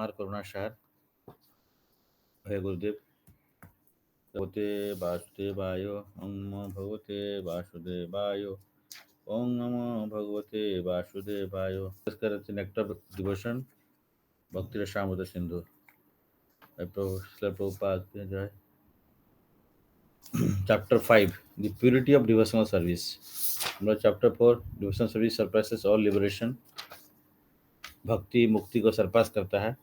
कुमार करुणा शहर। हे गुरुदेव। भगवते वासुदेवाय ओम नमो भगवते वासुदेवाय ओम नमो भगवते वासुदेवाय। नेक्टर डिवोशन भक्ति रसामृत सिंधु। प्रभुपाद की जय। Chapter 5 The Purity of Devotional Service. Chapter 4 Devotional Service Surpasses All Liberation. भक्ति मुक्ति को सरपास करता है।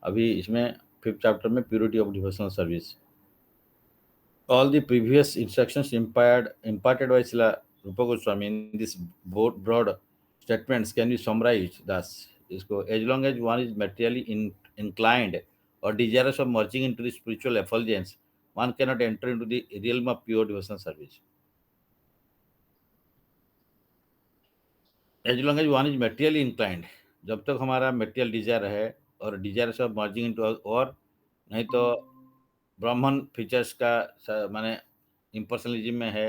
अभी इसमें 5th चैप्टर में purity of devotional service. All the previous instructions imparted by Srila Rupa Goswami in this broad statements can be summarized thus. इसको as long as one is materially inclined or desirous of merging into the spiritual effulgence, one cannot enter into the realm of pure devotional service. As long as one is materially inclined, जब तक हमारा material Dzire है और desire of merging into, और नहीं तो ब्राह्मण features का माने इम्पर्सनलिज्म में है,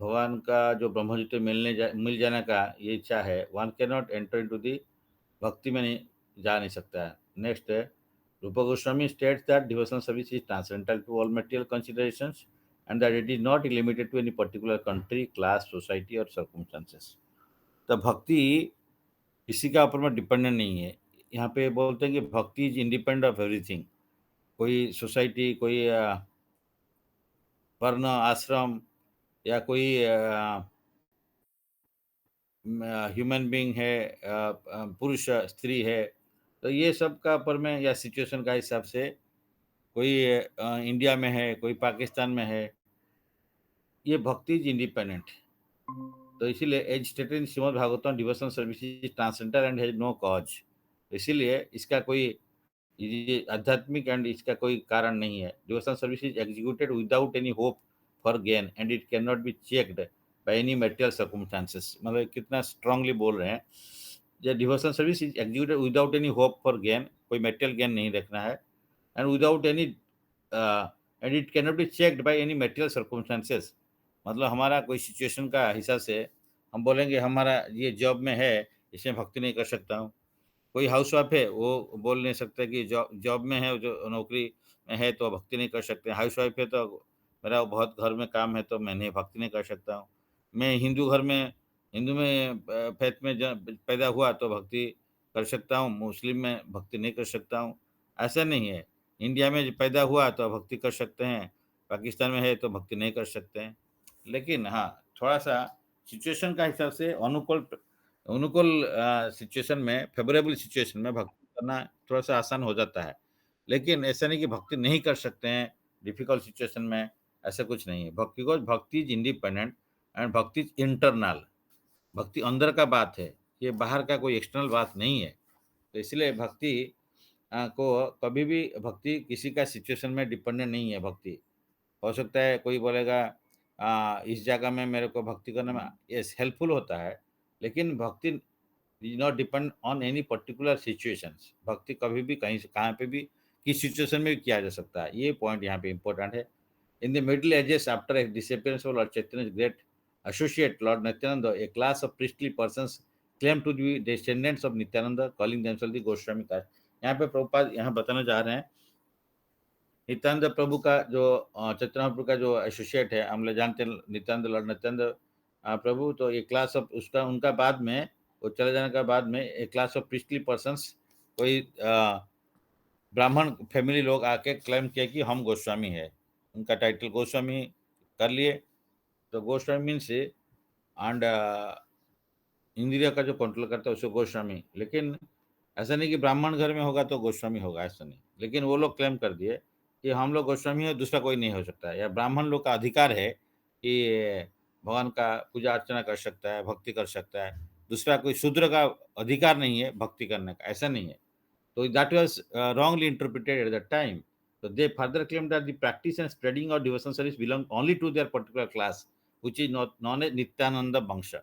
भगवान का जो ब्रह्मजित मिल जाने का ये इच्छा है, one can not enter into the भक्ति में नहीं जा नहीं सकता है। नेक्स्ट है Rupa Goswami states that devotional service is transcendental to all material considerations and that it is not limited to any particular country, class, society और सर्कमस्टेंसेस। तो भक्ति किसी का ऊपर में डिपेंडेंट नहीं है। यहाँ पे बोलते हैं कि भक्ति इज इंडिपेंडेंट ऑफ एवरीथिंग। कोई सोसाइटी, कोई वर्ण, आश्रम या कोई ह्यूमन बीइंग है, पुरुष स्त्री है, तो ये सब का ऊपर में या सिचुएशन का हिसाब से कोई इंडिया में है, कोई पाकिस्तान में है, ये भक्ति इज इंडिपेंडेंट। तो इसीलिए as stated in Srimad Bhagavatam devotional service is transcendental and has no cause. इसीलिए इसका कोई ये आध्यात्मिक एंड इसका कोई कारण नहीं है। Devotional service is executed without any hope for gain and it can not be checked by any material circumstances. मतलब कितना स्ट्रांगली बोल रहे हैं, जो devotional service is executed without any hope for gain, कोई मटेरियल गेन नहीं रखना है, and without any and it can not be checked by any material circumstances. मतलब हमारा कोई सिचुएशन का हिसाब से हम बोलेंगे हमारा ये जॉब में है, इसमें भक्ति नहीं कर सकता हूँ। कोई हाउसवाइफ है, वो बोल नहीं सकता कि जॉब में है, जो नौकरी में है तो भक्ति नहीं कर सकते। हाउसवाइफ है तो मेरा बहुत घर में काम है तो मैं नहीं भक्ति नहीं कर सकता हूँ। मैं हिंदू में फेथ में पैदा हुआ तो भक्ति कर सकता हूँ, मुस्लिम में भक्ति नहीं कर सकता हूँ। ऐसा नहीं है। इंडिया में पैदा हुआ तो भक्ति कर सकते हैं, पाकिस्तान में है तो भक्ति नहीं कर सकते हैं। लेकिन हाँ, थोड़ा सा सिचुएशन का हिसाब से अनुकूल सिचुएशन में, फेवरेबल सिचुएशन में भक्ति करना थोड़ा सा आसान हो जाता है। लेकिन ऐसा नहीं कि भक्ति नहीं कर सकते हैं डिफिकल्ट सिचुएशन में, ऐसा कुछ नहीं है। भक्ति इज इंडिपेंडेंट एंड भक्ति इज इंटरनल। भक्ति अंदर का बात है, ये बाहर का कोई एक्सटर्नल बात नहीं है। तो इसलिए भक्ति को कभी भी भक्ति किसी का सिचुएशन में डिपेंडेंट नहीं है। भक्ति हो सकता है कोई बोलेगा इस जगह में मेरे को भक्ति करने में यस हेल्पफुल होता है, लेकिन भक्ति does not depend on any particular situations. भक्ति कभी भी कहीं से कहाँ पे भी किस सिचुएशन में भी किया जा सकता है। ये पॉइंट यहाँ पे इम्पोर्टेंट है। In the middle ages after disappearance of Lord Chaitanya great associate Lord Nityananda, a class of priestly persons claim to be descendants of Nityananda, calling themselves the Goswami caste. यहाँ पे प्रभुपाद यहाँ बताना चाह रहे हैं, नित्यानंद प्रभु का जो चैतन्य महाप्रभु का जो एसोसिएट है, हम लोग जानते हैं नित्यानंद, लॉर्ड नित्यानंद प्रभु, तो ये क्लास ऑफ उसका उनका बाद में वो चले जाने का बाद में एक क्लास ऑफ प्रिस्टली पर्सन्स, कोई ब्राह्मण फैमिली लोग आके क्लेम किया कि हम गोस्वामी है। उनका टाइटल गोस्वामी कर लिए। तो गोस्वामी मीन्स एंड इंद्रिया का जो कंट्रोल करता है उसको गोस्वामी। लेकिन ऐसा नहीं कि ब्राह्मण घर में होगा तो गोस्वामी होगा, ऐसा नहीं। लेकिन वो लोग क्लेम कर दिए कि हम लोग गोस्वामी है, दूसरा कोई नहीं हो सकता है। या ब्राह्मण लोग का अधिकार है कि भगवान का पूजा अर्चना कर सकता है, भक्ति कर सकता है, दूसरा कोई शूद्र का अधिकार नहीं है भक्ति करने का, ऐसा नहीं है। तो that was wrongly interpreted at that time. So they further claimed that the practice and spreading of devotional service belong only to their particular class, which is not known as Nityananda Bangsha.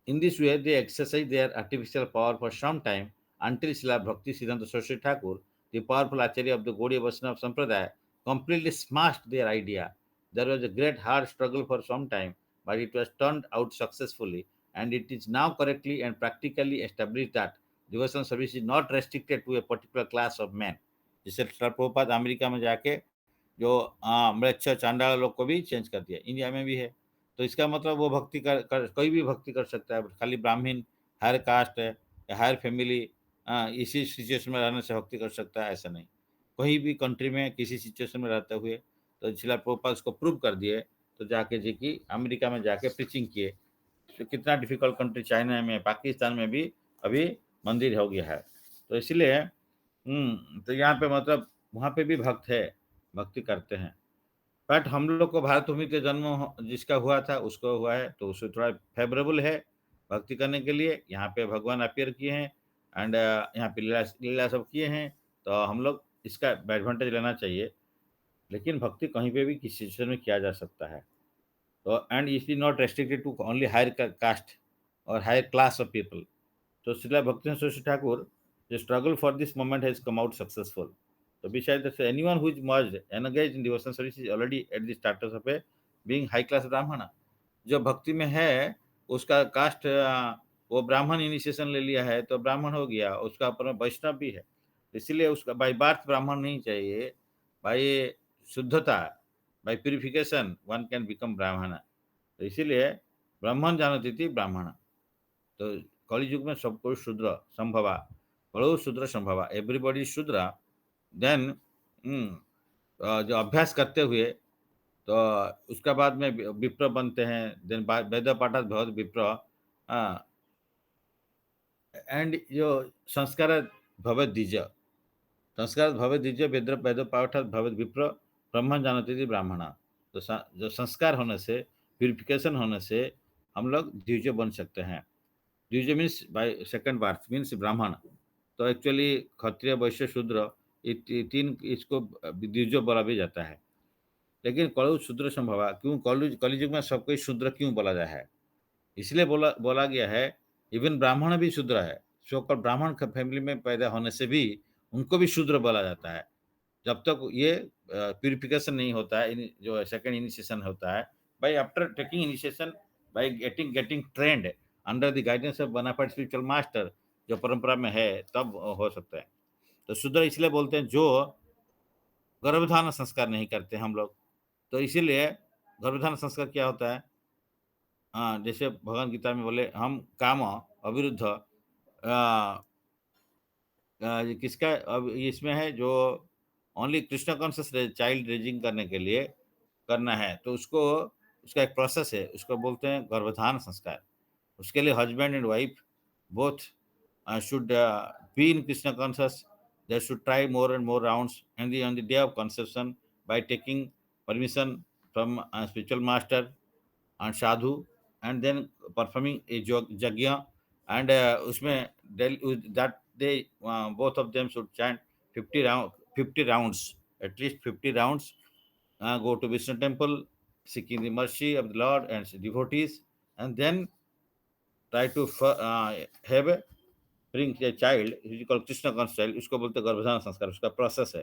In this way, they exercise their artificial power for some time until Srila Bhakti Siddhanta Saraswati Thakur, the powerful Acharya of the Gaudiya Vaishnava Sampradaya, completely smashed their idea. There was a great hard struggle for some time, but it was turned out successfully, and it is now correctly and practically established that devotional service is not restricted to a particular class of man. जैसे Srila Prabhupada America में जाके जो म्लेच्छ चांडाल लोग को भी change कर दिया, इंडिया में भी है। तो इसका मतलब वो भक्ति कोई भी भक्ति कर सकता है, खाली ब्राह्मण, हायर कास्ट है या हायर फैमिली इसी सिचुएशन में रहने से भक्ति कर सकता है, ऐसा नहीं। कहीं भी कंट्री में किसी सिचुएशन में रहते हुए, तो श्रील प्रभुपाद उसको प्रूव कर दिए, तो जाके जी की अमेरिका में जाके प्रीचिंग किए। तो कितना डिफिकल्ट कंट्री, चाइना में, पाकिस्तान में भी अभी मंदिर हो गया है। तो इसलिए तो यहाँ पे मतलब वहाँ पे भी भक्त है, भक्ति करते हैं। बट हम लोग को भारत भूमि के जन्म जिसका हुआ था उसको हुआ है, तो उसको थोड़ा फेवरेबल है भक्ति करने के लिए। यहाँ पे भगवान अपीयर किए हैं एंड यहाँ पे लीला लीला सब किए हैं, तो हम लोग इसका एडवांटेज लेना चाहिए। लेकिन भक्ति कहीं पे भी किसी सिचुएशन में किया जा सकता है। तो and it is not restricted to only higher caste और higher class of people. So Srila Bhaktivinoda Saraswati Thakur, the struggle for this moment has come out successful. So besides that, anyone who is merged, engaged in devotional service is already at the status of a being high class Brahmana. जो भक्ति में है उसका cast वो ब्राह्मण initiation ले लिया है तो ब्राह्मण हो गया, उसका अपना वैष्णव भी है। इसीलिए उसका बाई बार्थ ब्राह्मण नहीं चाहिए, बाई शुद्धता, by purification one can become ब्राह्मण। तो इसीलिए ब्राह्मण जानती थी ब्राह्मण। तो कलि युग में सब कोई शूद्र संभवा, कलौ शूद्र संभवा, एवरीबॉडी शूद्र। देन जो अभ्यास करते हुए तो उसका बाद में विप्र बनते हैं। देन वेद पाठात भवत विप्र एंड जो संस्कार भवत द्विज, संस्कार भवत द्विज, वेद वेद पाठात भवत विप्र, ब्रह्मण जानते थे ब्राह्मणा। तो जो संस्कार होने से, प्यूरिफिकेशन होने से हम लोग द्विज बन सकते हैं। द्विज means by second birth means ब्राह्मण। तो एक्चुअली क्षत्रिय, वैश्य, शूद्र तीन इसको द्विज बोला भी जाता है। लेकिन कलु शूद्र संभवा, क्यों कलयुग में सब कोई शूद्र क्यों बोला जाता है? इसलिए बोला बोला गया है इवन ब्राह्मण भी शूद्र है। सोकल ब्राह्मण फैमिली में पैदा होने से भी उनको भी शूद्र बोला जाता है। जब तक ये प्यूरिफिकेशन नहीं होता है, जो सेकंड इनिशिएशन होता है, by after taking initiation, by getting trained under the guidance of bonafide spiritual master, जो परंपरा में है, तब हो सकता है। तो शूद्र इसलिए बोलते हैं जो गर्भधारण संस्कार नहीं करते हम लोग। तो इसीलिए गर्भधारण संस्कार क्या होता है? हाँ, जैसे भगवद गीता में बोले हम काम अविरुद्ध ये किसका अब इसमें है जो only Krishna conscious child raising करने के लिए करना है, तो उसको उसका एक प्रोसेस है, उसको बोलते हैं गर्भधारण संस्कार। उसके लिए husband and wife both should be in Krishna conscious. They should try more and more rounds, and on the day of conception, by taking permission from a spiritual master and sadhu, and then performing a yajna, and उसमें that they both of them should chant 50 rounds, at least 50 rounds, go to Vishnu temple, seeking the mercy of the Lord and devotees, and then try to have a bring a child call Krishna cons child, उसको बोलते हैं गर्भधारण संस्कार। उसका process है।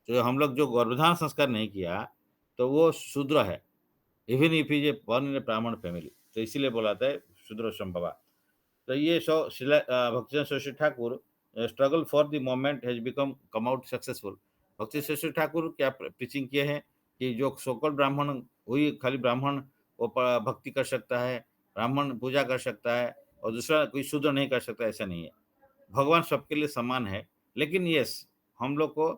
जो हम लोग जो गर्भधारण संस्कार नहीं किया तो वो शूद्र है, even if is a born in a Brahmin family. तो इसीलिए बोला जाता है शूद्र संभवा। तो ये सो भक्ति Saraswati Thakur struggle for the moment has become come out successful. भक्ति सरस्वती ठाकुर क्या प्रीचिंग किए हैं कि जो सोकल ब्राह्मण, वही खाली ब्राह्मण वो भक्ति कर सकता है, ब्राह्मण पूजा कर सकता है और दूसरा कोई शूद्र नहीं कर सकता, ऐसा नहीं है। भगवान सबके लिए समान है। लेकिन यस, हम लोग को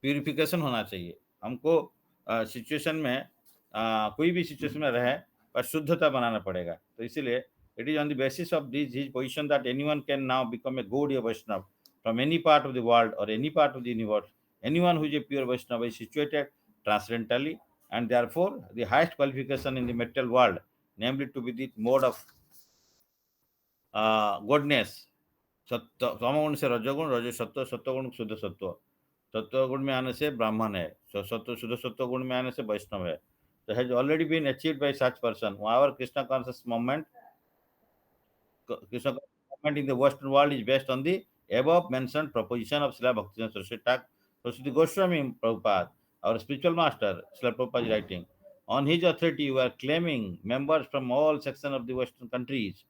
प्यूरिफिकेशन होना चाहिए। हमको सिचुएशन में कोई भी सिचुएशन में रहे पर शुद्धता बनाना पड़ेगा। तो इसीलिए it is on the basis of this his position that anyone can now become a Gaudiya Vaishnava from any part of the world और any part of the universe. Anyone who is a pure Vaishnava is situated transcendentally and therefore the highest qualification in the material world, namely to be the mode of godness, सत्व तमोगुण से रजोगुण, रज सत्व, सत्वगुण शुद्ध सत्व, सत्वगुण में आने से ब्राह्मण है, सत्व शुद्ध सत्व गुण में आने से वैष्णव है। तो has already been achieved by such person. Our Krishna conscious movement, Krishna movement in the western world is based on the above mentioned proposition of Srila Bhaktivinoda Saraswati Goswami Prabhupada, our spiritual master. Srila Prabhupada is writing, on his authority you are claiming members from all sections of the Western countries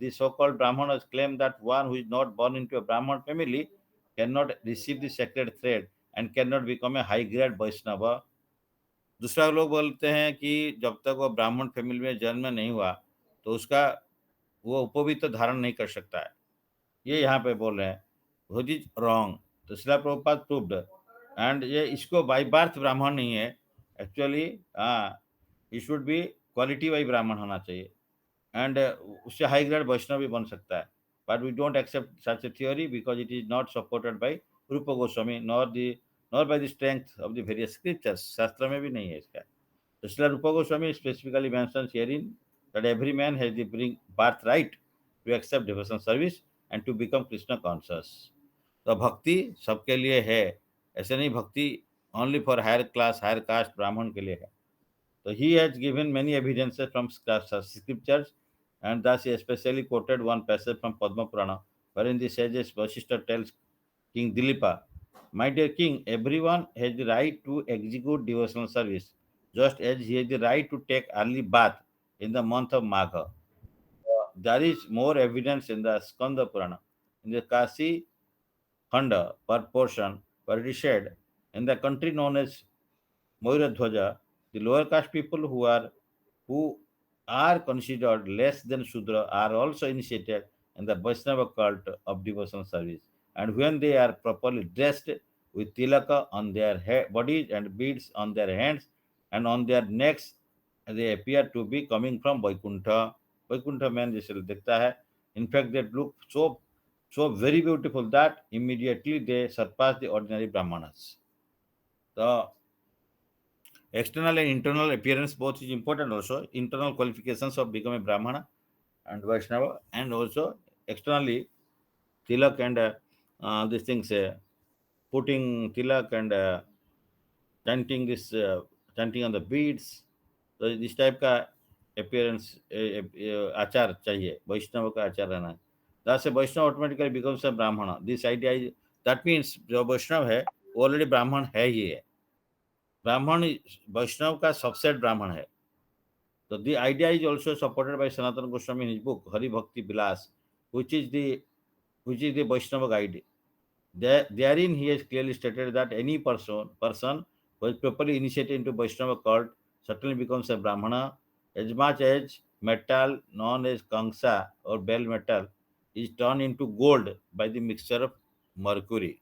The so-called Brahmanas claim that one who is not born into a Brahman family cannot receive the sacred thread and cannot become a high-grade Vaishnava. दूसरा लोग बोलते हैं कि जब तक वो ब्राह्मण family में जन्म नहीं हुआ, तो उसका वो उपवीत धारण नहीं कर सकता है। ये यहाँ पे बोल रहे हैं, व्हिच इज रॉन्ग। तो शिला प्रभुपाद प्रूव्ड, एंड ये इसको बाय बर्थ ब्राह्मण नहीं है एक्चुअली। हाँ, he should be quality wise ब्राह्मण होना चाहिए, एंड उससे हाई ग्रेड वैष्णव भी बन सकता है। But we don't accept such a theory because it is not supported by Rupa Goswami nor by the strength of the various scriptures. शास्त्र में भी नहीं है इसका। तो Srila Rupa Goswami specifically mentions herein that every man has the birthright to accept devotion service and to become Krishna conscious. तो भक्ति सबके लिए है, ऐसे नहीं भक्ति only for higher class, higher caste ब्राह्मण के लिए है। तो he has given many evidences from scriptures, and thus he especially quoted one passage from Padma Purana, wherein the sages Vasishtha tells King Dilipa, "My dear king, everyone has the right to execute devotional service, just as he has the right to take early bath in the month of Magha." There is more evidence in the Skanda Purana. In the Kasi Khanda per portion, where it is said, in the country known as Moiradhwaja, the lower caste people who are considered less than Shudra are also initiated in the Vaishnava cult of devotional service. And when they are properly dressed with tilaka on their bodies and beads on their hands and on their necks, they appear to be coming from Vaikuntha. Vaikuntha man जैसे दिखता है. In fact, they look so very beautiful that immediately they surpass the ordinary brahmanas. The external and internal appearance both is important also. Internal qualifications of becoming Brahmana and Vaishnava, and also externally tilak and these things, putting tilak and chanting this, chanting on the beads. तो इस type का appearance आचार चाहिए, वैष्णव का आचार रहना है। Thus a Vaishnava automatically becomes a Brahmana. This idea is, that means जो वैष्णव है वो ऑलरेडी ब्राह्मण है ही है। ब्राह्मण वैष्णव का सबसेट ब्राह्मण है। So the idea is also supported by Sanatana Goswami in his book Hari Bhakti Vilas, which is the Vaishnava guide. Therein he has clearly stated that any person who is properly initiated into Vaishnava cult certainly becomes a Brahmana, as much as metal known as Kangsa or bell metal is turned into gold by the mixture of mercury.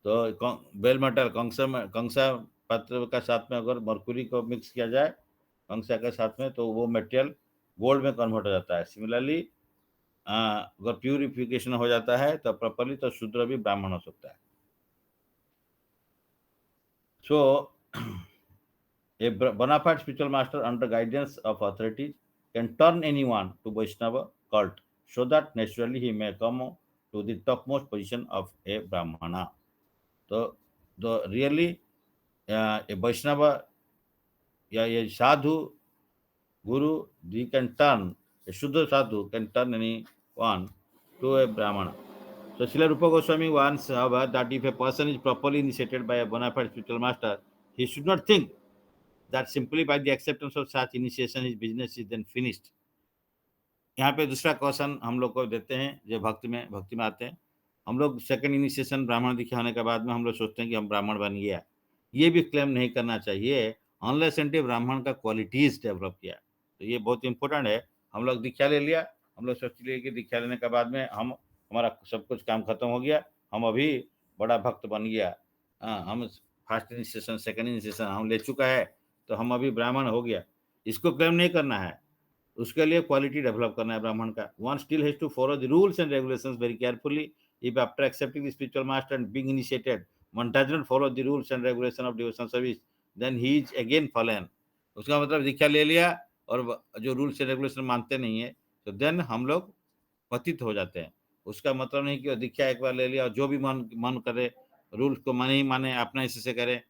तो bell metal कंसा पत्र का साथ में अगर Mercury को mix किया जाए कंसा के साथ में, तो वो मटेरियल गोल्ड में कन्वर्ट हो जाता है। सिमिलरली अगर प्यूरिफिकेशन हो जाता है तो प्रॉपर्ली, तो शूद्र भी ब्राह्मण हो सकता है। सो a bona fide spiritual master under guidance of authorities can turn anyone to Vaishnava cult so that naturally he may come to the topmost position of a Brahmana. So the really a Vaishnava, yeah, a sadhu guru, he can turn, a Shuddha sadhu can turn anyone to a Brahmana. So Srila Rupa Goswami once however that if a person is properly initiated by a bona fide spiritual master, he should not think that simply by the acceptance of such initiation his business is then finished. यहाँ पे दूसरा question हम लोग को देते हैं जो भक्ति में आते हैं। हम लोग सेकंड इनिशिएशन ब्राह्मण दीक्षा होने के बाद में हम लोग सोचते हैं कि हम ब्राह्मण बन गया। ये भी क्लेम नहीं करना चाहिए अनलेस एंड ब्राह्मण का क्वालिटीज डेवलप किया। तो ये बहुत इंपॉर्टेंट है। हम लोग दीक्षा ले लिया, हम लोग सोच लिए कि दीक्षा लेने के बाद में हमारा सब कुछ काम खत्म हो गया, हम अभी बड़ा भक्त बन गया। हम फर्स्ट इनिशिएशन सेकंड इनिशिएशन हम ले चुका है, तो हम अभी ब्राह्मण हो गया। इसको क्लेम नहीं करना है, उसके लिए क्वालिटी डेवलप करना है ब्राह्मण का। One still has to follow the rules and regulations very carefully. If after accepting the spiritual master and being initiated one does not follow the rules and regulation of devotional service, then he is again fallen. उसका मतलब दीक्षा ले लिया और जो rules and regulation मानते नहीं है, तो देन हम लोग पतित हो जाते हैं। उसका मतलब नहीं कि दीक्षा एक बार ले लिया और जो भी मन करे रूल्स को नहीं माने, अपना हिस्से से करे,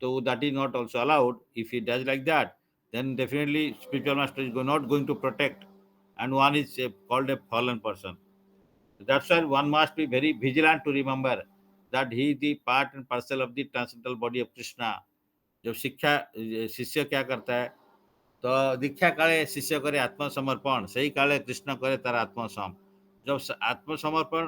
तो that is not also allowed. If he does like that, then definitely spiritual master is not going to protect, and one is called a fallen person. That's why one must be very vigilant to remember that he is the part and parcel of the transcendental body of Krishna. जब शिक्षा शिष्य क्या करता है, तो दीक्षा काले शिष्य करे आत्मसमर्पण, सही काले कृष्ण करे तार आत्मसम। जब आत्मसमर्पण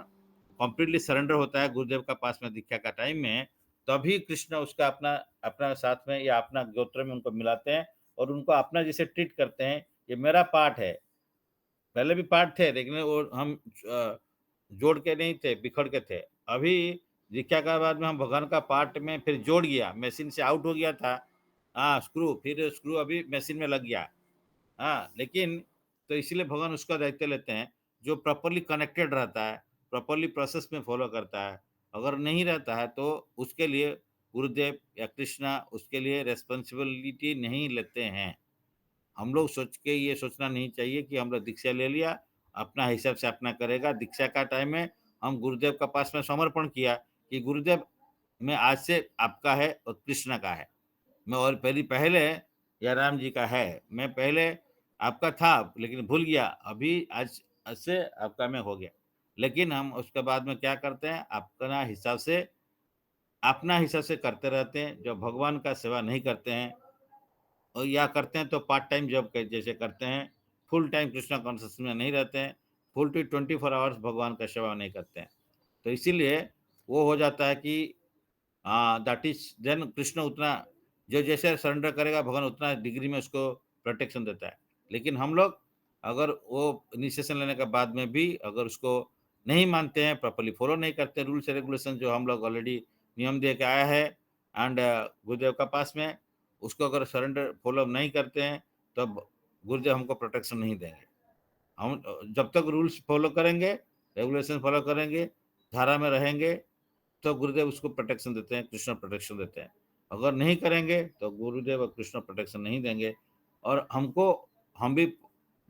कंप्लीटली सरेंडर होता है गुरुदेव का पास में दीक्षा का टाइम में, तभी कृष्ण उसका अपना अपना साथ में या अपना गोत्र में उनको मिलाते हैं और उनको अपना जैसे ट्रीट करते हैं। ये मेरा पार्ट है। पहले भी पार्ट थे, लेकिन वो हम जोड़ के नहीं थे, बिखर के थे। अभी दीक्षा के बाद में हम भगवान का पार्ट में फिर जोड़ गया, मशीन से आउट हो गया था। हाँ, स्क्रू, फिर स्क्रू अभी मशीन में लग गया। हाँ, लेकिन तो इसीलिए भगवान उसका दायित्व लेते हैं, जो प्रॉपर्ली कनेक्टेड रहता है, प्रॉपर्ली प्रोसेस में फॉलो करता है। अगर नहीं रहता है तो उसके लिए गुरुदेव या कृष्णा उसके लिए रिस्पॉन्सिबिलिटी नहीं लेते हैं। हम लोग सोच के ये सोचना नहीं चाहिए कि हम लोग दीक्षा ले लिया, अपना हिसाब से अपना करेगा। दीक्षा का टाइम में हम गुरुदेव के पास में समर्पण किया कि गुरुदेव, मैं आज से आपका है और कृष्ण का है। मैं और पहले पहले या राम जी का है। मैं पहले आपका था लेकिन भूल गया, अभी आज से आपका मैं हो गया। लेकिन हम उसके बाद में क्या करते हैं, अपना हिसाब से करते रहते हैं। जब भगवान का सेवा नहीं करते हैं और या करते हैं तो पार्ट टाइम जॉब के जैसे करते हैं, फुल टाइम कृष्णा कॉन्शियस में नहीं रहते हैं, फुल टू 24 आवर्स भगवान का सेवा नहीं करते हैं। तो इसीलिए वो हो जाता है कि दैट इज देन कृष्ण उतना जो जैसे सरेंडर करेगा भगवान उतना डिग्री में उसको प्रोटेक्शन देता है। लेकिन हम लोग अगर वो इनिशिएशन लेने के बाद में भी अगर उसको नहीं मानते हैं, प्रॉपर्ली फॉलो नहीं करते रूल्स एंड रेगुलेशन जो हम लोग ऑलरेडी नियम दे के आया है एंड गुरुदेव का पास में, उसको अगर सरेंडर फॉलो नहीं करते हैं तब गुरुदेव हमको प्रोटेक्शन नहीं देंगे। हम जब तक रूल्स फॉलो करेंगे, रेगुलेशन फॉलो करेंगे, धारा में रहेंगे, तो गुरुदेव उसको प्रोटेक्शन देते हैं, कृष्ण प्रोटेक्शन देते हैं। अगर नहीं करेंगे तो गुरुदेव और कृष्ण प्रोटेक्शन नहीं देंगे। और हमको हम भी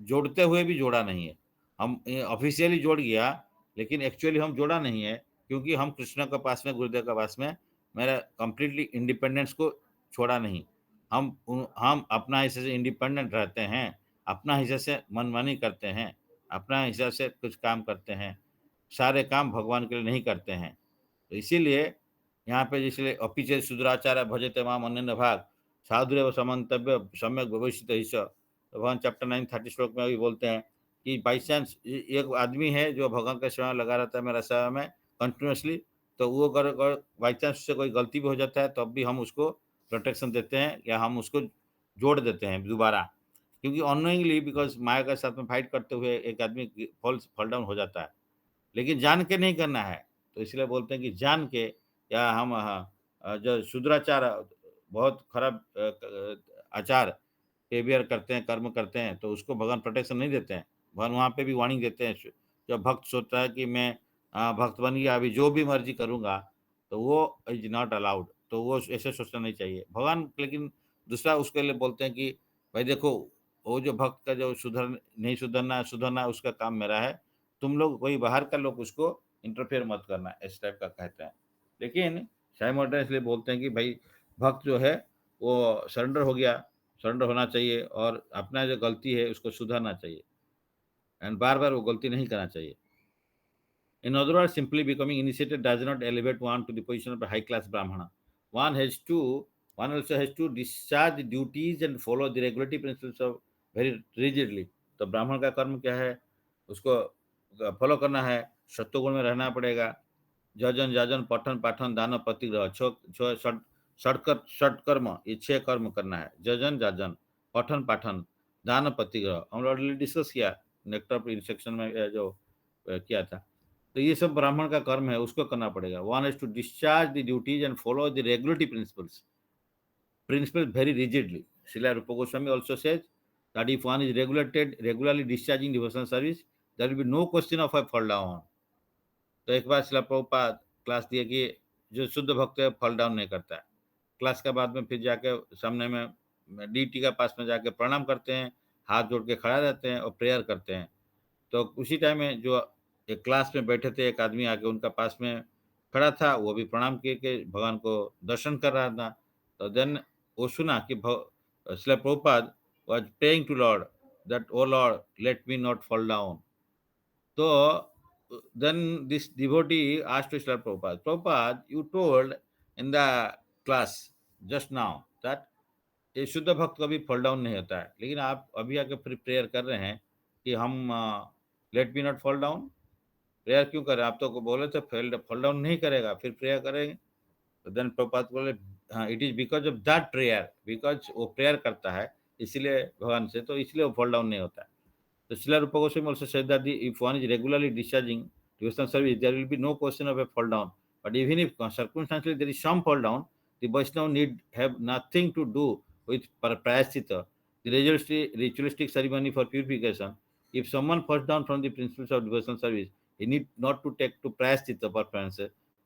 जोड़ते हुए भी जोड़ा नहीं है। हम ऑफिशियली जोड़ गया, लेकिन एक्चुअली हम जोड़ा नहीं है, क्योंकि हम कृष्ण के पास में, गुरुदेव के पास में मेरा कंप्लीटली इंडिपेंडेंस को छोड़ा नहीं। हम अपना हिस्से से इंडिपेंडेंट रहते हैं, अपना हिस्से से मनमानी करते हैं, अपना हिस्से से कुछ काम करते हैं, सारे काम भगवान के लिए नहीं करते हैं। तो इसीलिए यहाँ पे इसलिए अपिचे सुदुराचार्य भजते माम अन्य भाग साधुरेव समन्तव्य सम्यक भविष्य हिस्स। तो भगवान चैप्टर 9 30 श्लोक में भी बोलते हैं कि बाई चांस एक आदमी है जो भगवान का सेवा में लगा रहता है मेरा सेवा में कंटिन्यूसली, तो वो अगर बाई चांस उससे कोई गलती भी हो जाता है तब भी हम उसको प्रोटेक्शन देते हैं या हम उसको जोड़ देते हैं दोबारा। क्योंकि अनोइंगली बिकॉज माया के साथ में फाइट करते हुए एक आदमी फॉल डाउन हो जाता है, लेकिन जान के नहीं करना है। तो इसलिए बोलते हैं कि जान के या हम जो शूद्राचार बहुत खराब आचार बिहेवियर करते हैं, कर्म करते हैं, तो उसको भगवान प्रोटेक्शन नहीं देते हैं। भगवान वहाँ पे भी वार्निंग देते हैं। जब भक्त सोचता है कि मैं भक्त बन गया, अभी जो भी मर्ज़ी करूँगा, तो वो इज़ नॉट अलाउड। तो वो ऐसे सोचना नहीं चाहिए। भगवान लेकिन दूसरा उसके लिए बोलते हैं कि भाई देखो, वो जो भक्त का जो सुधरना है, सुधरना है उसका काम मेरा है। तुम लोग कोई बाहर का लोग उसको इंटरफेयर मत करना, इस टाइप का कहते हैं। लेकिन साइमल्टेनियसली बोलते हैं कि भाई भक्त जो है वो सरेंडर हो गया, सरेंडर होना चाहिए और अपना जो गलती है उसको सुधारना चाहिए एंड बार-बार वो गलती नहीं करना चाहिए। In other words, simply becoming initiated does not elevate one to the position of a high class Brahmana. One has to, one also has to discharge the duties and follow the regulatory principles of very rigidly. तो ब्राह्मण का कर्म क्या है? उसको follow करना है, सत्वगुण में रहना पड़ेगा। जजन जाजन पठन पाठन दान प्रतिग्रह षटकर्म, ये 6 कर्म करना है। जजन जाजन पठन पाठन दान प्रतिग्रह हम ऑलरेडी डिस्कस किया नेक्टर इंस्ट्रक्शन में जो किया था। तो ये सब ब्राह्मण का कर्म है, उसको करना पड़ेगा। One has to discharge the duties and follow the regulatory principles very rigidly. Srila Rupa Goswami also says that if one is regularly discharging devotional service, there will be no question of a fall down. तो एक बार शिला Prabhupada class दिए कि जो शुद्ध भक्त है fall down नहीं करता है। क्लास के बाद में फिर जाके सामने में डीटी के पास में जाके प्रणाम करते हैं, हाथ जोड़ के खड़ा रहते हैं और प्रेयर करते हैं। तो उसी टाइम में जो एक क्लास में बैठे थे, एक आदमी आके उनका पास में खड़ा था, वो भी प्रणाम करके भगवान को दर्शन कर रहा था। तो देन वो सुना कि Srila Prabhupada was praying to Lord that O Lord let me not fall down. So then this devotee asked to Srila Prabhupada, Prabhupada, you told in the class just now that ये शुद्ध भक्त कभी फॉल डाउन नहीं होता है। लेकिन आप अभी आके फिर प्रेयर कर रहे हैं कि हम late me not fall down, prayer क्यों कर रहे हैं? आप तो बोले थे फॉल डाउन नहीं करेगा, फिर प्रेयर करेंगे। तो देन प्रभुपाद बोले हाँ, it is because of that prayer, because वो प्रेयर करता है, इसीलिए भगवान से, तो इसलिए वो फॉल डाउन नहीं होता है। So Srila Rupa Goswami also said that if one is regularly discharging devotional service, there will be no question of a fall down. But even if circumstantially there is some fall down, the Vaishnava need have nothing to do with prayaschitta, the ritualistic ceremony for purification. If someone falls down from the principles of devotional service, he need not to take to prayaschitta performance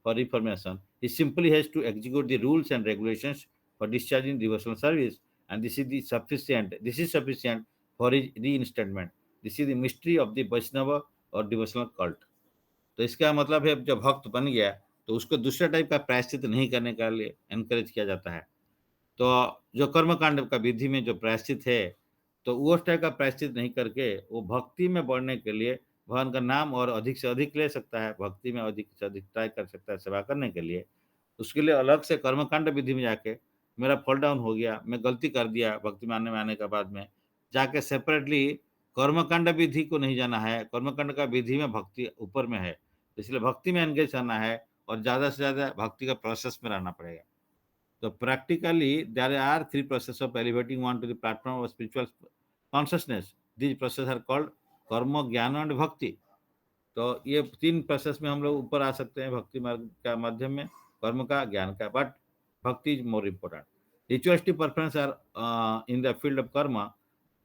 for reformation. He simply has to execute the rules and regulations for discharging devotional service, and this is the sufficient. This is sufficient for his reinstatement. This is the mystery of the Vaishnava और devotional cult. तो इसका मतलब है जब भक्त बन गया तो उसको दूसरे टाइप का प्रायश्चित नहीं करने के लिए एनकरेज किया जाता है। तो जो कर्म कांड का विधि में जो प्रायश्चित है, तो वो उस टाइप का प्रायश्चित नहीं करके वो भक्ति में बढ़ने के लिए भगवान का नाम और अधिक से अधिक ले सकता है, भक्ति में अधिक से अधिक ट्राई कर सकता है सेवा करने के लिए। उसके लिए अलग से कर्मकांड विधि में जाके मेरा फॉल डाउन हो गया, मैं गलती कर दिया भक्ति मानने में आने के बाद में, जाके सेपरेटली कर्मकांड विधि को नहीं जाना है, कर्मकांड का विधि में भक्ति ऊपर में है, इसलिए भक्ति में एंगेज करना है और ज़्यादा से ज़्यादा भक्ति का प्रोसेस में रहना पड़ेगा। So practically, there are three processes of elevating one to the platform of spiritual consciousness. These processes are called कर्म, ज्ञान एंड भक्ति। तो ये तीन प्रोसेस में हम लोग ऊपर आ सकते हैं भक्ति मार्ग का माध्यम में, कर्म का, ज्ञान का, but bhakti is more important. Ritualistic performance are in the field of karma,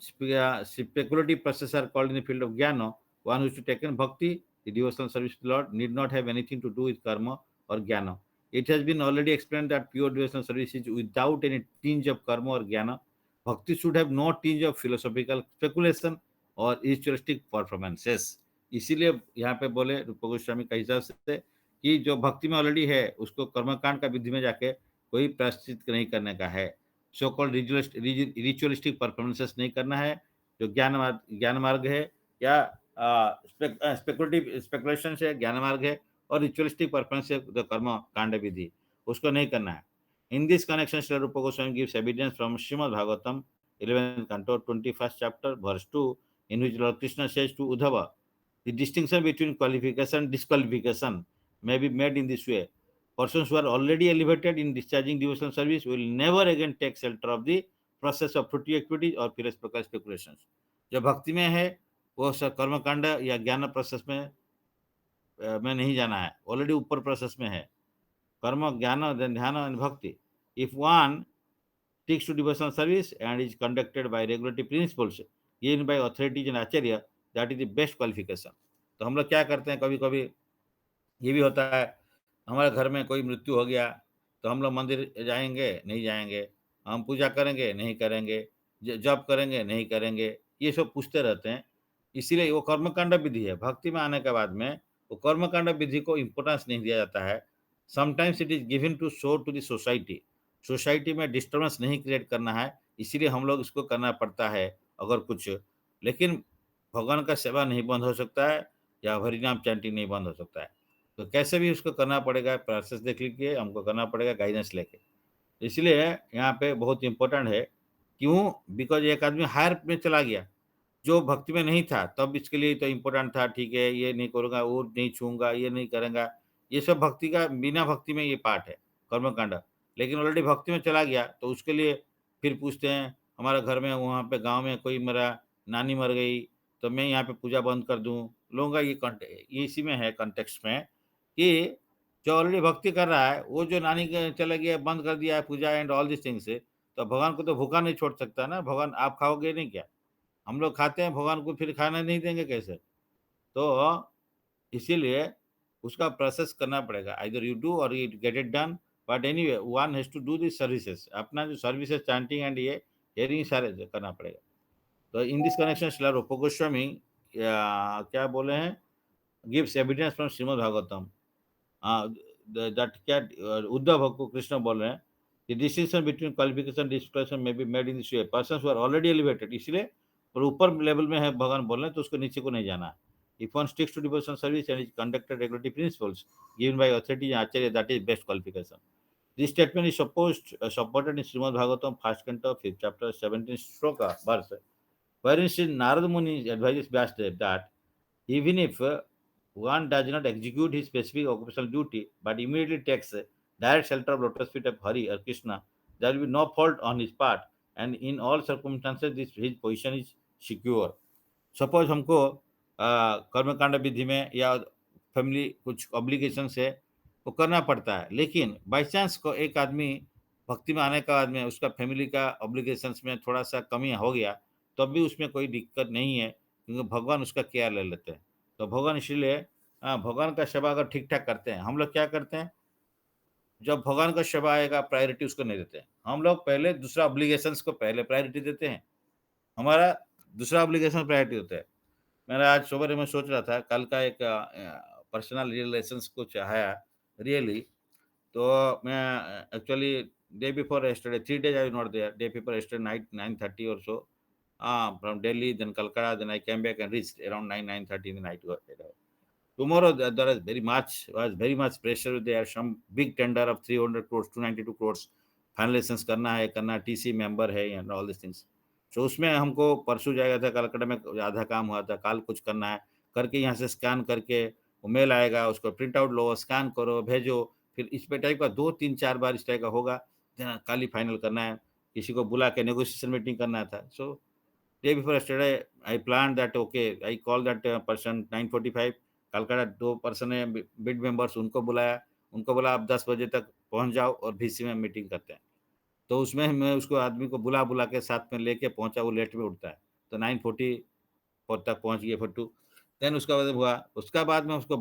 speculative processes are called in the field of jnana. One who is to take in bhakti, the devotional service to the Lord, need not have anything to do with karma or jnana. It has been already explained that pure devotional service is without any tinge of karma or jnana. Bhakti should have no tinge of philosophical speculation और ritualistic performances। इसीलिए यहाँ पे बोले रूप गोस्वामी का हिसाब से कि जो भक्ति में ऑलरेडी है उसको कर्मकांड का विधि में जाके कोई प्रायश्चित नहीं करने का है, सो कॉल्ड रिचुअलिस्टिक परफॉर्मेंसेस नहीं करना है। जो ज्ञान मार्ग है या स्पेकुलेशन से ज्ञान मार्ग है, और रिचुअलिस्टिक परफॉर्मेंस से जो कर्म कांड विधि उसको नहीं करना है। इन दिस कनेक्शन श्री रूप Goswami gives evidence from Srimad Bhagavatam 11th canto 21st chapter verse 2, in which Lord Krishna says to Uddhava, the distinction between qualification and disqualification may be made in this way: persons who are already elevated in discharging devotional service will never again take shelter of the process of fruity activities or pillars प्रकार speculations। जो भक्ति में है वो कर्मकांड या ज्ञान process में नहीं जाना है, ऑलरेडी ऊपर प्रोसेस में है, कर्म, ज्ञान, ध्यान एंड भक्ति। If one sticks to devotional service and is conducted by regulatory principles given by authorities and acharya, that is the best qualification। तो हम लोग क्या करते हैं, कभी कभी ये भी होता है, हमारे घर में कोई मृत्यु हो गया तो हम लोग मंदिर जाएंगे नहीं जाएंगे, हम पूजा करेंगे नहीं करेंगे, जप करेंगे नहीं करेंगे, ये सब पूछते रहते हैं। इसीलिए वो कर्मकांड विधि है, भक्ति में आने के बाद में वो कर्मकांड विधि को इम्पोर्टेंस नहीं दिया जाता है। Sometimes it is given to show to the society, society में डिस्टर्बेंस नहीं क्रिएट करना है, इसीलिए हम लोग इसको करना पड़ता है अगर कुछ। लेकिन भगवान का सेवा नहीं बंद हो सकता है या हरिनाम चैंटिंग नहीं बंद हो सकता है, तो कैसे भी उसको करना पड़ेगा, प्रोसेस देख लीजिए, हमको करना पड़ेगा गाइडेंस लेके। इसलिए यहाँ पे बहुत इम्पोर्टेंट है। क्यों? बिकॉज एक आदमी हायर में चला गया जो भक्ति में नहीं था, तब इसके लिए तो इम्पोर्टेंट था, ठीक है ये नहीं करूँगा, वो नहीं छूँगा, ये नहीं करूँगा, ये सब भक्ति का, बिना भक्ति में ये पार्ट है कर्मकांड। लेकिन ऑलरेडी भक्ति में चला गया तो उसके लिए फिर पूछते हैं, हमारे घर में वहाँ पे गाँव में कोई मेरा नानी मर गई तो मैं यहाँ पे पूजा बंद कर दूँ, लोगों का ये इसी में है कॉन्टेक्स्ट में कि जो ऑलरेडी भक्ति कर रहा है वो जो नानी के चला गया बंद कर दिया है पूजा एंड ऑल दिस थिंग्स, तो भगवान को तो भूखा नहीं छोड़ सकता ना, भगवान आप खाओगे नहीं क्या? हम लोग खाते हैं, भगवान को फिर खाना नहीं देंगे कैसे? तो इसीलिए उसका प्रोसेस करना पड़ेगा, either you do or you get it done, but anyway one has to do this services, अपना जो सर्विसेज चैंटिंग एंड ये हियरिंग सारे करना पड़ेगा। तो इन दिस कनेक्शन श्रील रूप गोस्वामी क्या बोले हैं, gives evidence from Srimad Bhagavatam, that क्या उद्धव को कृष्ण बोल रहे हैं कि डिस्टिंक्शन बिटवीन क्वालिफिकेशन डिस्क्रिप्शन में be made in this way, persons who are already elevated, इसलिए और ऊपर लेवल में है भगवान बोल रहे हैं तो उसको नीचे को नहीं जाना है। If one sticks to devotional service and is conducted regulatory principles given by authority acharya, that is best qualification. This statement is supported in Srimad Bhagavatam, first canto, fifth chapter, 17th shloka, verse, wherein Sri Narada Muni advises Vyasdev that even if one does not execute his specific occupational duty, but immediately takes direct shelter of lotus feet of Hari or Krishna, there will be no fault on his part, and in all circumstances, his position is secure. Suppose हमको कर्मकांड विधि में या family कुछ obligations है, वो करना पड़ता है। लेकिन बाय चांस को एक आदमी भक्ति में आने के बाद में उसका फैमिली का ऑब्लिगेशंस में थोड़ा-सा कमी हो गया, तब भी उसमें कोई दिक्कत नहीं है, क्योंकि भगवान उसका केयर ले लेते हैं। तो भगवान इसीलिए भगवान का सेवा अगर ठीक-ठाक करते हैं, हम लोग क्या करते हैं, जब भगवान का सेवा आएगा प्रायोरिटी उसको नहीं देते हैं। हम लोग पहले दूसरा ऑब्लिगेशंस को पहले प्रायोरिटी देते हैं। हमारा दूसरा ऑब्लिगेशन प्रायोरिटी होता है। मैं आज सुबह में सोच रहा था कल का एक पर्सनल रिलेशंस कुछ आया रियली तो मैं actually day before yesterday 3 days I was not there. Day before yesterday night 9:30 or so from Delhi then Calcutta then I came back and reached around 9:30 in the night. Tomorrow there is very much pressure. There are some big tender of 300 crores 292 crores फाइनलाइजेंस करना है TC member है and all this things. तो उसमें हमको परसों जाएगा था कलकत्ता में आधा काम हुआ था, कल कुछ करना है, करके यहाँ से स्कैन करके वो मेल आएगा, उसको प्रिंट आउट लो, स्कैन करो, भेजो, फिर इस पे टाइप का 2-3-4 बार इस टाइप का होगा, देन कल ही फाइनल करना है, किसी को बुला के नेगोशिएशन मीटिंग करना था। So day before yesterday I planned that okay I call that person 9:45 Calcutta 2 person है बिड मेंबर्स उनको बुलाया, उनको बोला आप 10 बजे तक पहुँच जाओ और वीसी में मीटिंग करते हैं। तो उसमें मैं उसको आदमी को बुला-बुला के साथ में लेके पहुँचा, वो लेट में उठता है। तो 9:40 तक पहुँच गए फट्टू। देन उसका बाद हुआ, उसका बाद में उसको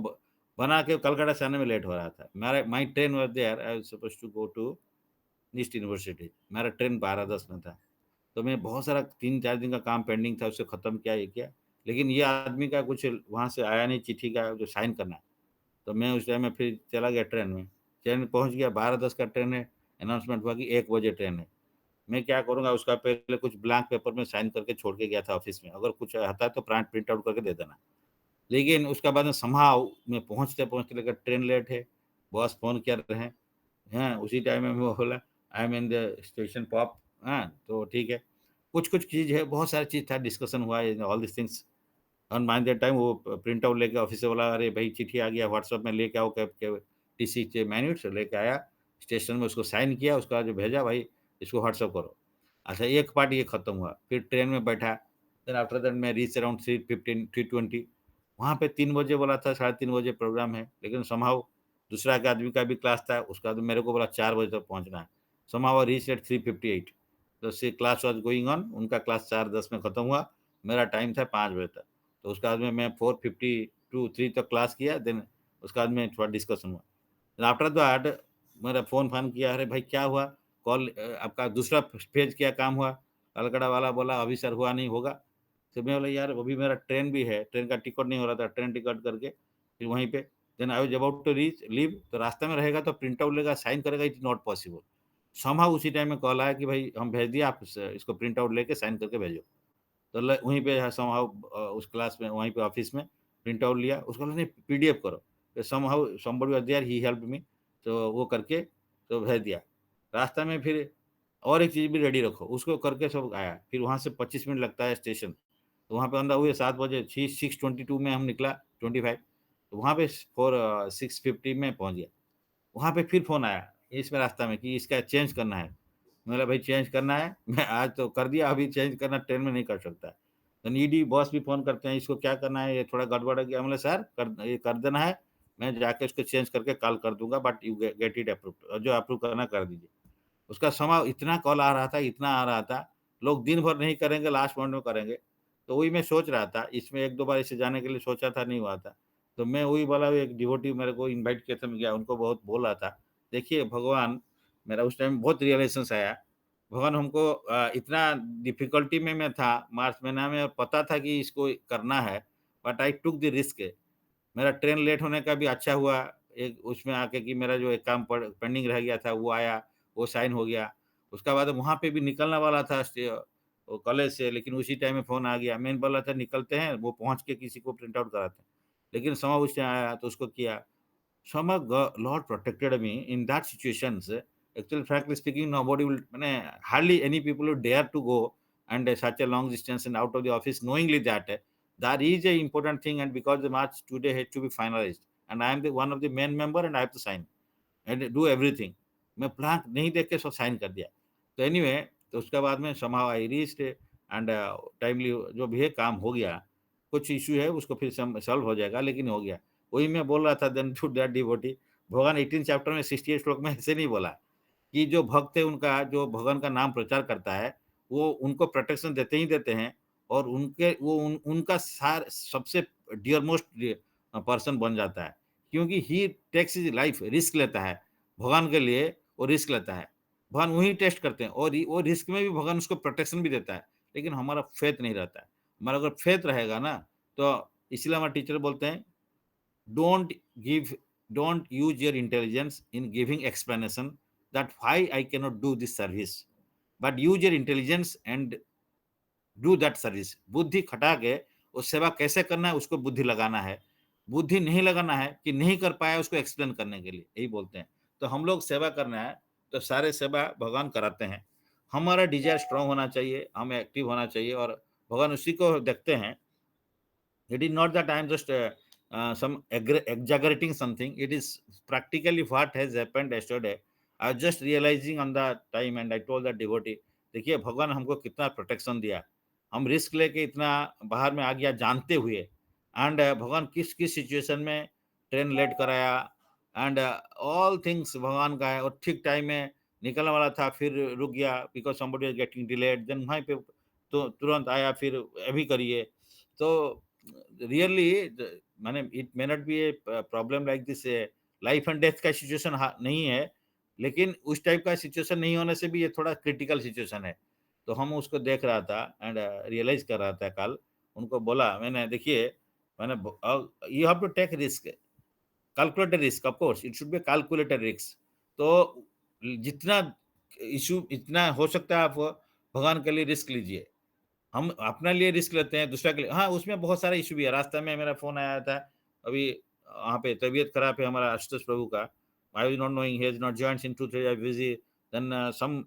बना के कलकत्ता से आने में लेट हो रहा था। मेरा my train was there, I was supposed to go to east university. मेरा ट्रेन 12:10 में था। तो मैं बहुत सारा 3-4 दिन का काम पेंडिंग था, उसे खत्म किया, ये किया। लेकिन ये आदमी का कुछ वहाँ से आया नहीं चिट्ठी का जो साइन करना है। तो मैं उस टाइम में फिर चला गया ट्रेन में। ट्रेन में पहुँच गया, 12:10 का ट्रेन है, अनाउंसमेंट हुआ कि 1 बजे ट्रेन है। मैं क्या करूँगा उसका पहले कुछ ब्लैंक पेपर में साइन करके छोड़ के गया था ऑफ़िस में, अगर कुछ आता है तो प्रिंट आउट करके दे देना। लेकिन उसके बाद में समहाउ मैं पहुँचते-पहुँचते लगा ट्रेन लेट है, बॉस फ़ोन कर रहे हैं, हाँ, उसी टाइम में वो बोला I am in the station pop हाँ, तो ठीक है। कुछ-कुछ चीज़ है, बहुत सारी चीज़ था डिस्कशन हुआ in all this things on by that time वो प्रिंट आउट लेके ऑफ़िस से बोला, "अरे भई चिट्ठी आ गया व्हाट्सएप में लेके आओ कैब के टीसी के मैन्यूट्स" लेके आया, स्टेशन में उसको साइन किया, उसके बाद जो भेजा भाई इसको व्हाट्सएप करो। अच्छा एक पार्ट ये खत्म हुआ, फिर ट्रेन में बैठा, देन आफ्टर दैट मैं रीच अराउंड 3:15 3:20 वहाँ पे 3 बजे बोला था, साढ़े 3 बजे प्रोग्राम है, लेकिन समहाउ दूसरा एक आदमी का भी क्लास था, उसका बाद मेरे को बोला 4 बजे तक पहुँचना है। समहाउ आई रीच्ड एट 3:58 तो सी क्लास वाज़ गोइंग ऑन, उनका क्लास 4:10 में खत्म हुआ, मेरा टाइम था 5 बजे तक। तो उसके बाद में मैं 4:52 3 तक क्लास किया, देन उसके बाद में थोड़ा डिस्कशन हुआ। देन आफ्टर दैट मेरा फ़ोन-फान किया, "अरे भाई क्या हुआ? कॉल आपका दूसरा फेज़ क्या काम हुआ?" कलकत्ता वाला बोला, "अभी सर हुआ नहीं, होगा।" तो मैं बोला, "यार अभी मेरा ट्रेन भी है, ट्रेन का टिकट नहीं हो रहा था, ट्रेन टिकट करके फिर वहीं पे then I was about to leave तो रास्ते में रहेगा तो प्रिंट आउट लेगा, साइन करेगा, it is not possible. Somehow उसी टाइम में कॉल आया कि भाई हम भेज दिए, आप इसको प्रिंट आउट लेके साइन करके भेजो। तो ल वहीं पे समहाउ उस क्लास में वहीं पे ऑफ़िस में प्रिंट आउट लिया, उसको बोला नहीं पीडीएफ करो। तो somehow somebody was there he helped me तो वो करके तो भेज दिया। रास्ते में फिर और एक चीज़ भी रेडी रखो, उसको करके सब आया। फिर वहाँ से 25 मिनट लगता है स्टेशन, तो वहाँ पे अंदर हुए 7 बजे 6:22 में हम निकला 25 तो वहाँ पे 6:50 में पहुँच गया। वहाँ पे फिर फ़ोन आया, इसमें रास्ता में कि इसका चेंज करना है। मैं बोला भाई चेंज करना है, मैं आज तो कर दिया, अभी चेंज करना ट्रेन में नहीं कर सकता। तो ईडी बॉस भी फ़ोन करते हैं, इसको क्या करना है, ये थोड़ा गड़बड़ है क्या? मैं बोला सर ये कर देना है, मैं जाके उसको चेंज करके कॉल कर दूँगा but you get it approved और जो अप्रूव करना कर दीजिए। उसका समय इतना कॉल आ रहा था, इतना आ रहा था, लोग दिन भर नहीं करेंगे, लास्ट मोमेंट में करेंगे। तो वही मैं सोच रहा था, इसमें 1-2 बार ऐसे जाने के लिए सोचा था, नहीं हुआ था। तो मैं वही बोला एक डिवोटी मेरे को इनवाइट किया था, मैं गया, उनको बहुत बोल रहा था। देखिए भगवान मेरा उस टाइम बहुत रियलाइज़ेशंस आया। भगवान हमको इतना डिफ़िकल्टी में मैं था, मार्च महीना में और पता था कि इसको करना है, but I took the risk. मेरा ट्रेन लेट होने का भी अच्छा हुआ, एक उसमें आके कि मेरा जो एक काम पेंडिंग रह गया था, वो आया, वो साइन हो गया। उसके बाद वहाँ पे भी निकलने वाला था वो कॉलेज से, लेकिन उसी टाइम में फ़ोन आ गया। मैं बोला था निकलते हैं, वो पहुँच के किसी को प्रिंट आउट कराते हैं। लेकिन समय उस टाइम आया तो उसको किया। Somehow Lord protected me in that situations. Actually, frankly speaking, nobody will, hardly any people will dare to go and such a long distance and out of the office knowingly that that is a important thing, and because the match today had to be finalized, and I am the one of the main member and I have to sign and do everything. मैं plan नहीं देख के सब sign कर दिया। तो anyway, तो उसके बाद में somehow I reached and timely जो भी है काम हो गया। कुछ इश्यू है उसको फिर सॉल्व हो जाएगा, लेकिन हो गया। वही मैं बोल रहा था देन टू दैट डिवोटी, भगवान 18 चैप्टर में 68 श्लोक में ऐसे नहीं बोला कि जो भक्त है उनका जो भगवान का नाम प्रचार करता है, वो उनको प्रोटेक्शन देते ही देते हैं और उनके वो उनका सार सबसे डियर मोस्ट पर्सन बन जाता है। क्योंकि ही टेक्स हिज लाइफ, रिस्क लेता है। भगवान के लिए वो रिस्क लेता है। भगवान वही टेस्ट करते हैं और वो रिस्क में भी भगवान उसको प्रोटेक्शन भी देता है। लेकिन हमारा फेथ नहीं रहता है। हमारा अगर फेथ रहेगा ना, तो इसलिए हमारे टीचर बोलते हैं, don't give don't use your intelligence in giving explanation that why I cannot do this service, but use your intelligence and do that service. बुद्धि खटा के वो सेवा कैसे करना है उसको बुद्धि लगाना है। बुद्धि नहीं लगाना है कि नहीं कर पाया उसको एक्सप्लेन करने के लिए, यही बोलते हैं। तो हम लोग सेवा करना है, तो सारे सेवा भगवान कराते हैं। हमारा डिज़ायर स्ट्रॉन्ग होना चाहिए, हमें एक्टिव होना चाहिए और भगवान उसी को देखते हैं। It is not that I am just some exaggerating something. It is practically what has happened yesterday. I was just realizing on the time and I told the devotee, देखिए भगवान हमको कितना प्रोटेक्शन दिया। हम रिस्क लेके इतना बाहर में आ गया जानते हुए, एंड भगवान किस किस सिचुएशन में ट्रेन लेट कराया, एंड ऑल थिंग्स भगवान का है। और ठीक टाइम में निकलने वाला था, फिर रुक गया because somebody was getting delayed, then वहीं पे तो तुरंत आया, फिर अभी करिए। तो रियली माने it may not be a problem like this, life and death का सिचुएशन नहीं है, लेकिन उस टाइप का सिचुएशन नहीं होने से भी ये थोड़ा क्रिटिकल सिचुएशन है। तो हम उसको देख रहा था एंड रियलाइज कर रहा था कल। उनको बोला मैंने, देखिए मैंने, you have to take risk, calculated risk, of course it should be calculated risk. तो जितना इशू इतना हो सकता है आप भगवान के लिए रिस्क लीजिए। हम अपने लिए रिस्क लेते हैं, दूसरा के लिए हाँ, उसमें बहुत सारा इश्यू भी है। रास्ते में मेरा फ़ोन आया था, अभी वहाँ पे तबीयत खराब है हमारा आशुतोष प्रभु का। I was not knowing he has not joined since 2-3 days busy, then some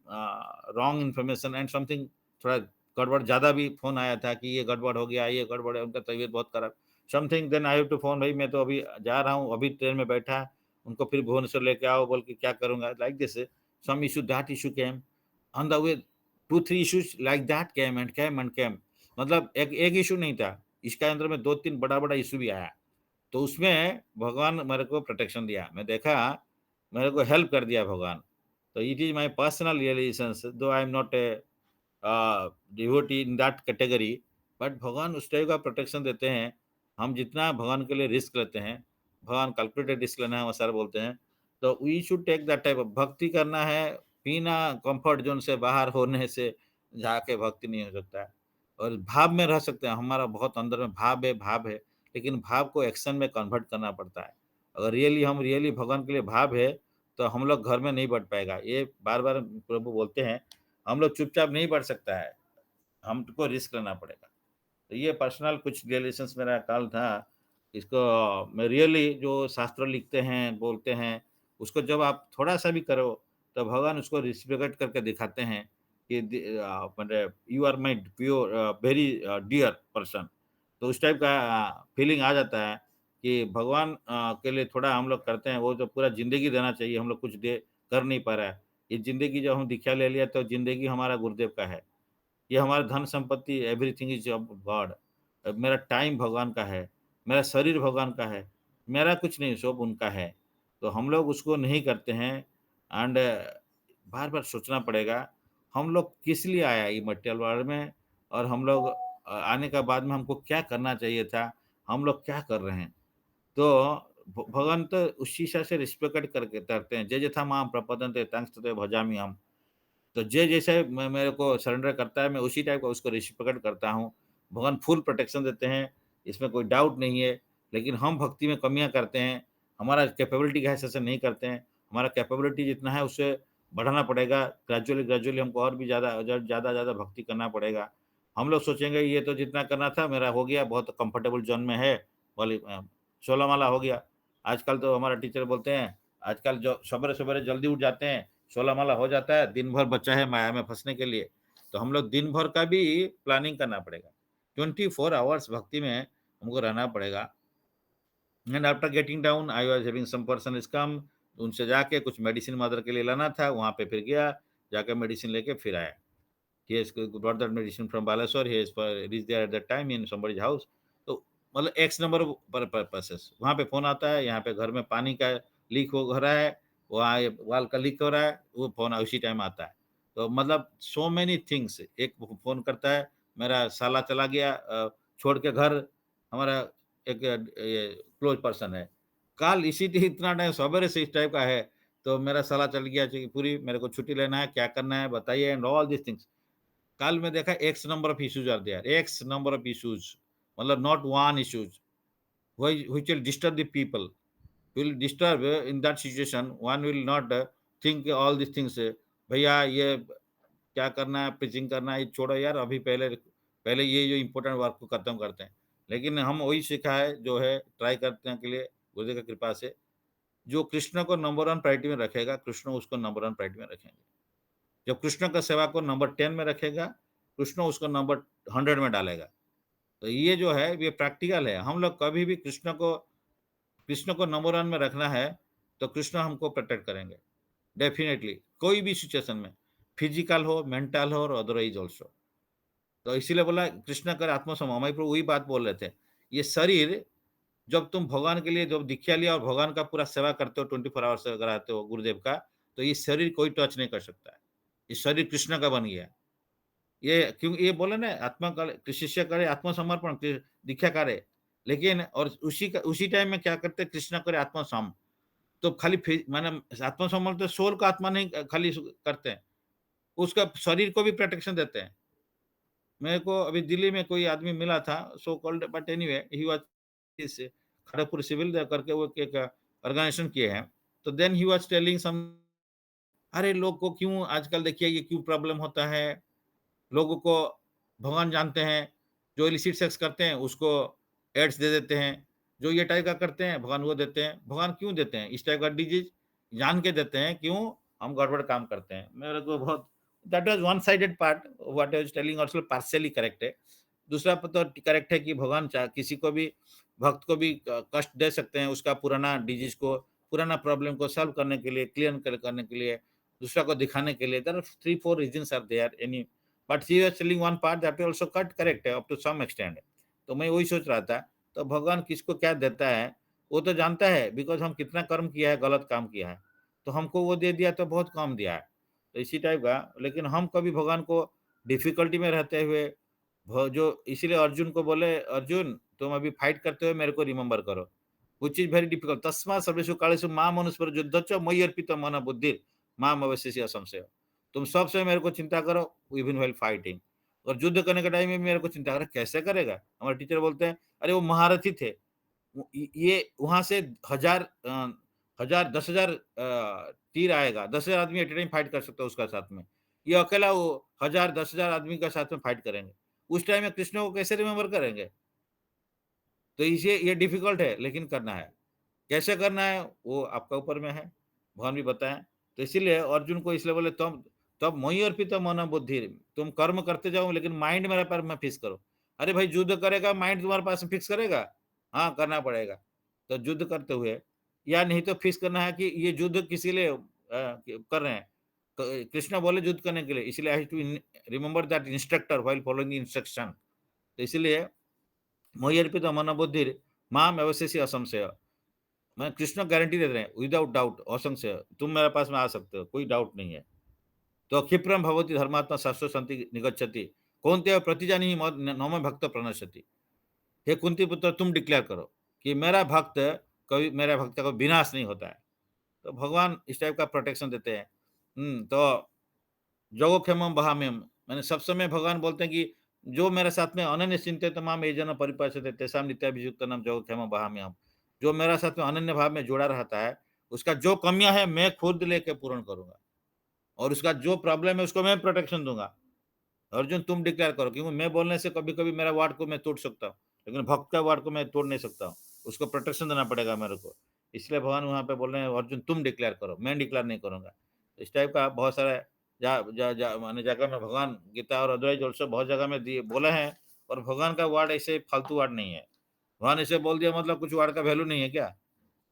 wrong information and something, थोड़ा गड़बड़ ज़्यादा भी फ़ोन आया था कि ये गड़बड़ हो गया, ये गड़बड़ है, उनका तबीयत बहुत खराब something. Then I have to phone, भाई मैं तो अभी जा रहा हूँ, अभी ट्रेन में बैठा, उनको फिर भुवनेश्वर लेके आओ बोल के क्या करूँगा, like this some issue that issue came on the way, 2-3 issues like that came. मतलब एक एक इश्यू नहीं था, इसके अंदर में 2-3 बड़ा-बड़ा इश्यू भी आया। तो उसमें भगवान मेरे को प्रोटेक्शन दिया। मैं देखा, मेरे को हेल्प कर दिया भगवान। तो इट इज़ माय पर्सनल रियलाइज़ेशंस, दो I am not a devotee in that category, but भगवान उस टाइप का प्रोटेक्शन देते हैं। हम जितना भगवान के लिए रिस्क लेते हैं, भगवान कैलकुलेटेड रिस्क लेना है, वो सर बोलते हैं। तो we should take that type of bhakti करना है, बिना कम्फर्ट ज़ोन से बाहर होने से जाके भक्ति नहीं हो सकता है। और भाव में रह सकते हैं, हमारा बहुत अंदर में भाव है, लेकिन भाव को एक्शन में कन्वर्ट करना पड़ता है। अगर रियली भगवान के लिए भाव है, तो हम लोग घर में नहीं बढ़ पाएगा। ये बार-बार प्रभु बोलते हैं, हम लोग चुपचाप नहीं बढ़ सकता है, हमको रिस्क लेना पड़ेगा। तो ये पर्सनल कुछ रियलाइज़ेशंस मेरा कल था। इसको मैं रियली जो शास्त्र लिखते हैं, बोलते हैं, उसको जब आप थोड़ा-सा भी करो, तो भगवान उसको रिसिप्रोकेट करके दिखाते हैं कि मतलब you are my pure very dear person. तो उस टाइप का फीलिंग आ जाता है कि भगवान के लिए थोड़ा हम लोग करते हैं, वो तो पूरा ज़िंदगी देना चाहिए, हम लोग कुछ दे कर नहीं पा रहा है। ये ज़िंदगी जब हम दीक्षा ले लिया, तो ज़िंदगी हमारा गुरुदेव का है। ये हमारा धन संपत्ति एवरीथिंग इज़ ऑफ गॉड। मेरा टाइम भगवान का है, मेरा शरीर भगवान का है, मेरा कुछ नहीं, सब उनका है। तो हम लोग उसको नहीं करते हैं एंड बार-बार सोचना पड़ेगा, हम लोग किस लिए आया ये मटेरियल वर्ल्ड में, और हम लोग आने के बाद में हमको क्या करना चाहिए था, हम लोग क्या कर रहे हैं। तो भगवान तो उसी हिसाब से रिस्पेक्ट करके करते हैं। "जे यथा मां प्रपद्यन्ते तं तथैव भजामि अहम्।" तो जे जैसे मेरे को सरेंडर करता है, मैं उसी टाइप का उसको रिसिप्रोकेट करता हूँ। भगवान फुल प्रोटेक्शन देते हैं, इसमें कोई डाउट नहीं है। लेकिन हम भक्ति में कमियाँ करते हैं, हमारा कैपेबिलिटी के हिसाब से नहीं करते हैं। हमारा कैपेबिलिटी जितना है उससे बढ़ाना पड़ेगा। ग्रेजुअली हमको और भी ज़्यादा भक्ति करना पड़ेगा। हम लोग सोचेंगे ये तो जितना करना था मेरा हो गया, बहुत कंफर्टेबल ज़ोन में है, बोले 16 माला हो गया। आजकल तो हमारा टीचर बोलते हैं, आजकल जो सवेरे-सवेरे जल्दी उठ जाते हैं, 16 माला हो जाता है, दिन भर बचा है माया में फँसने के लिए, तो हम लोग दिन भर का भी प्लानिंग करना पड़ेगा। 24 आवर्स भक्ति में हमको रहना पड़ेगा। And after getting down I was having some person is come, उनसे जाके कुछ मेडिसिन मदर के लिए लाना था, वहाँ पे फिर गया, जाके मेडिसिन लेके फिर आया। He has brought that medicine from Balasore. He has reached there at that time in somebody's house. तो मतलब एक्स नंबर पर पर्पसेस वहाँ पे फ़ोन आता है, यहाँ पे घर में पानी का लीक हो रहा है, वहाँ ये वाल का लीक हो रहा है, वो फ़ोन उसी टाइम आता है। तो मतलब सो मेनी थिंग्स, एक फ़ोन करता है, मेरा साला चला गया छोड़ के घर, हमारा एक ये क्लोज़ पर्सन है। कल इसी इतना टाइम सवेरे से इस टाइप का है, तो मेरा साला चल गया जी पूरी, मेरे को छुट्टी लेना है, क्या करना है बताइए एंड ऑल दीज़ थिंग्स। कल मैं देखा X number of issues are there, X number of issues, मतलब not one issues which will disturb the people, will disturb in that situation, one will not think all this things. भैया ये क्या करना है, pitching करना है, ये छोड़ो यार, अभी पहले पहले ये जो इम्पोर्टेंट वर्क को खत्म करते हैं। लेकिन हम वही सीखा है जो है, ट्राई करते हैं के लिए गुरुदेव की कृपा से, जो कृष्ण को नंबर वन प्रायोरिटी में रखेगा, कृष्ण उसको नंबर वन प्रायोरिटी में रखेंगे। जब कृष्ण का सेवा को नंबर 10 में रखेगा, कृष्ण उसको नंबर 100 में डालेगा। तो ये जो है ये प्रैक्टिकल है। हम लोग कभी भी कृष्ण को नंबर 1 में रखना है, तो कृष्ण हमको प्रोटेक्ट करेंगे, डेफिनिटली कोई भी सिचुएशन में, फिजिकल हो, मेंटल हो और अदरवाइज़ ऑल्सो। तो इसीलिए बोला कृष्ण कर आत्मसम, हमारे प्रभु वही बात बोल रहे थे। ये शरीर जब तुम भगवान के लिए जब दीक्षा लिया और भगवान का पूरा सेवा करते हो 24 आवर्स अगर आते हो गुरुदेव का, तो ये शरीर कोई टच नहीं कर सकता है। ये शरीर कृष्ण का बन गया है। ये क्यों ये बोले ना, आत्मा का शिष्य करे आत्मसमर्पण दीक्षा करे, लेकिन और उसी टाइम में क्या करते, कृष्ण करे आत्मसम। तो खाली माने आत्मसमर्पण तो सोल का आत्मा नहीं खाली करते हैं, उसका शरीर को भी प्रोटेक्शन देते हैं। मेरे को अभी दिल्ली में कोई आदमी मिला था, so called, but anyway he was इस खड़गपुर सिविल करके वो एक ऑर्गेनाइजेशन किए हैं। तो then he was telling some, अरे लोग को क्यों आजकल देखिए ये क्यों प्रॉब्लम होता है, लोगों को भगवान जानते हैं, जो इलिसिट सेक्स करते हैं उसको एड्स दे देते हैं, जो ये टाइप का करते हैं भगवान वो देते हैं। भगवान क्यों देते हैं इस टाइप का डिजीज, जान के देते हैं, क्यों? हम गड़बड़ काम करते हैं। मेरे को बहुत, that was one sided part, what I was telling also partially correct है। दूसरा तो करेक्ट है कि भगवान किसी को भी, भक्त को भी कष्ट दे सकते हैं, उसका पुराना डिजीज को, पुराना प्रॉब्लम को सॉल्व करने के लिए, क्लियर करने के लिए, दूसरा को दिखाने के लिए। There are 3-4 reasons are there any, but she was telling one part that also cut correct है अप टू सम एक्सटेंड। तो मैं वही सोच रहा था, तो भगवान किसको क्या देता है, वो तो जानता है, बिकॉज़ हम कितना कर्म किया है, गलत काम किया है। तो हमको वो दे दिया तो बहुत कम दिया है। तो इसी टाइप का, लेकिन हम कभी भगवान को डिफ़िकल्टी में रहते हुए भ जो इसीलिए अर्जुन को बोले, "अर्जुन तुम अभी फाइट करते हो, मेरे को रिमेंबर करो। Which is very difficult. तस्मात् सर्वेषु कालेषु माम् अनुस्मरयुद्धच्च मयि अर्पितो मन बुद्धिर् माम् अवसिष्यति संशयः।" तुम सब समय मेरे को चिंता करो, इवन व्हाइल फाइटिंग। और युद्ध करने के टाइम में मेरे को चिंता करो, कैसे करेगा? हमारे टीचर बोलते हैं, "अरे वो महारथी थे। वो ये वहाँ से हज़ार 10,000 तीर आएगा, 10,000 आदमी एट अ टाइम फाइट कर सकता है उसका साथ में। ये अकेला वो 1000 10,000 आदमी का साथ में फाइट करेंगे। उस टाइम में कृष्ण को कैसे रिमेंबर करेंगे? तो इसे ये डिफ़िकल्ट है, लेकिन करना है। कैसे करना है वो आपका ऊपर में है, भगवान भी बताएँ। तो इसीलिए अर्जुन को इसलिए बोले, तुम तब मयि अर्पित मन बुद्धि, तुम कर्म करते जाओ लेकिन माइंड मेरे पर में फिक्स करो। अरे भाई युद्ध करेगा, माइंड तुम्हारे पास में फिक्स करेगा? हाँ, करना पड़ेगा। तो युद्ध करते हुए, या नहीं तो फिक्स करना है कि ये युद्ध किसी लिए कर रहे हैं। क कृष्ण बोले युद्ध करने के लिए, इसलिए I have to remember that instructor while following the instruction. तो इसलिए मयि अर्पित मन बुद्धिर माम अवशिष्य असंशय। मैं कृष्ण गारंटी दे रहे हैं विदाउट डाउट असंशय, तुम मेरे पास में आ सकते हो, कोई डाउट नहीं है। तो क्षिप्रम भवति धर्मात्मा शाश्वत शांति निगच्छति, कौन्तेय प्रतिजानीहि मद न मम भक्त प्रणश्यति। हे कुंती पुत्र तुम डिक्लेयर करो कि मेरा भक्त, कभी मेरा भक्त का विनाश नहीं होता है। तो भगवान इस टाइप का प्रोटेक्शन देते हैं। तो योगक्षेमम वहाम्यहम्, मैंने सब समय भगवान बोलते हैं कि जो मेरे साथ में अनन्य चिंतित तमाम ये जन परिपाश्यते तेषां नित्याभियुक्तानां योगक्षेमम वहाम्यहम्। जो मेरा साथ में अनन्य भाव में जुड़ा रहता है, उसका जो कमियाँ है मैं खुद लेके पूर्ण करूँगा, और उसका जो प्रॉब्लम है उसको मैं प्रोटेक्शन दूँगा। अर्जुन तुम डिक्लेयर करो, क्योंकि मैं बोलने से कभी-कभी मेरा वार्ड को मैं तोड़ सकता हूँ, लेकिन भक्त का वार्ड को मैं तोड़ नहीं सकता हूँ। उसको प्रोटेक्शन देना पड़ेगा मेरे को। इसलिए भगवान वहाँ पे बोल रहे हैं, अर्जुन तुम डिक्लेयर करो, मैं डिक्लेयर नहीं करूँगा। इस टाइप का बहुत सारा जा जा जा माने जगह में भगवान गीता और अद्वैत ऑल्सो बहुत जगह में दिए बोले हैं और भगवान का वर्ड ऐसे फालतू वर्ड नहीं है। भगवान ऐसे बोल दिया मतलब कुछ वर्ड का वैल्यू नहीं है क्या?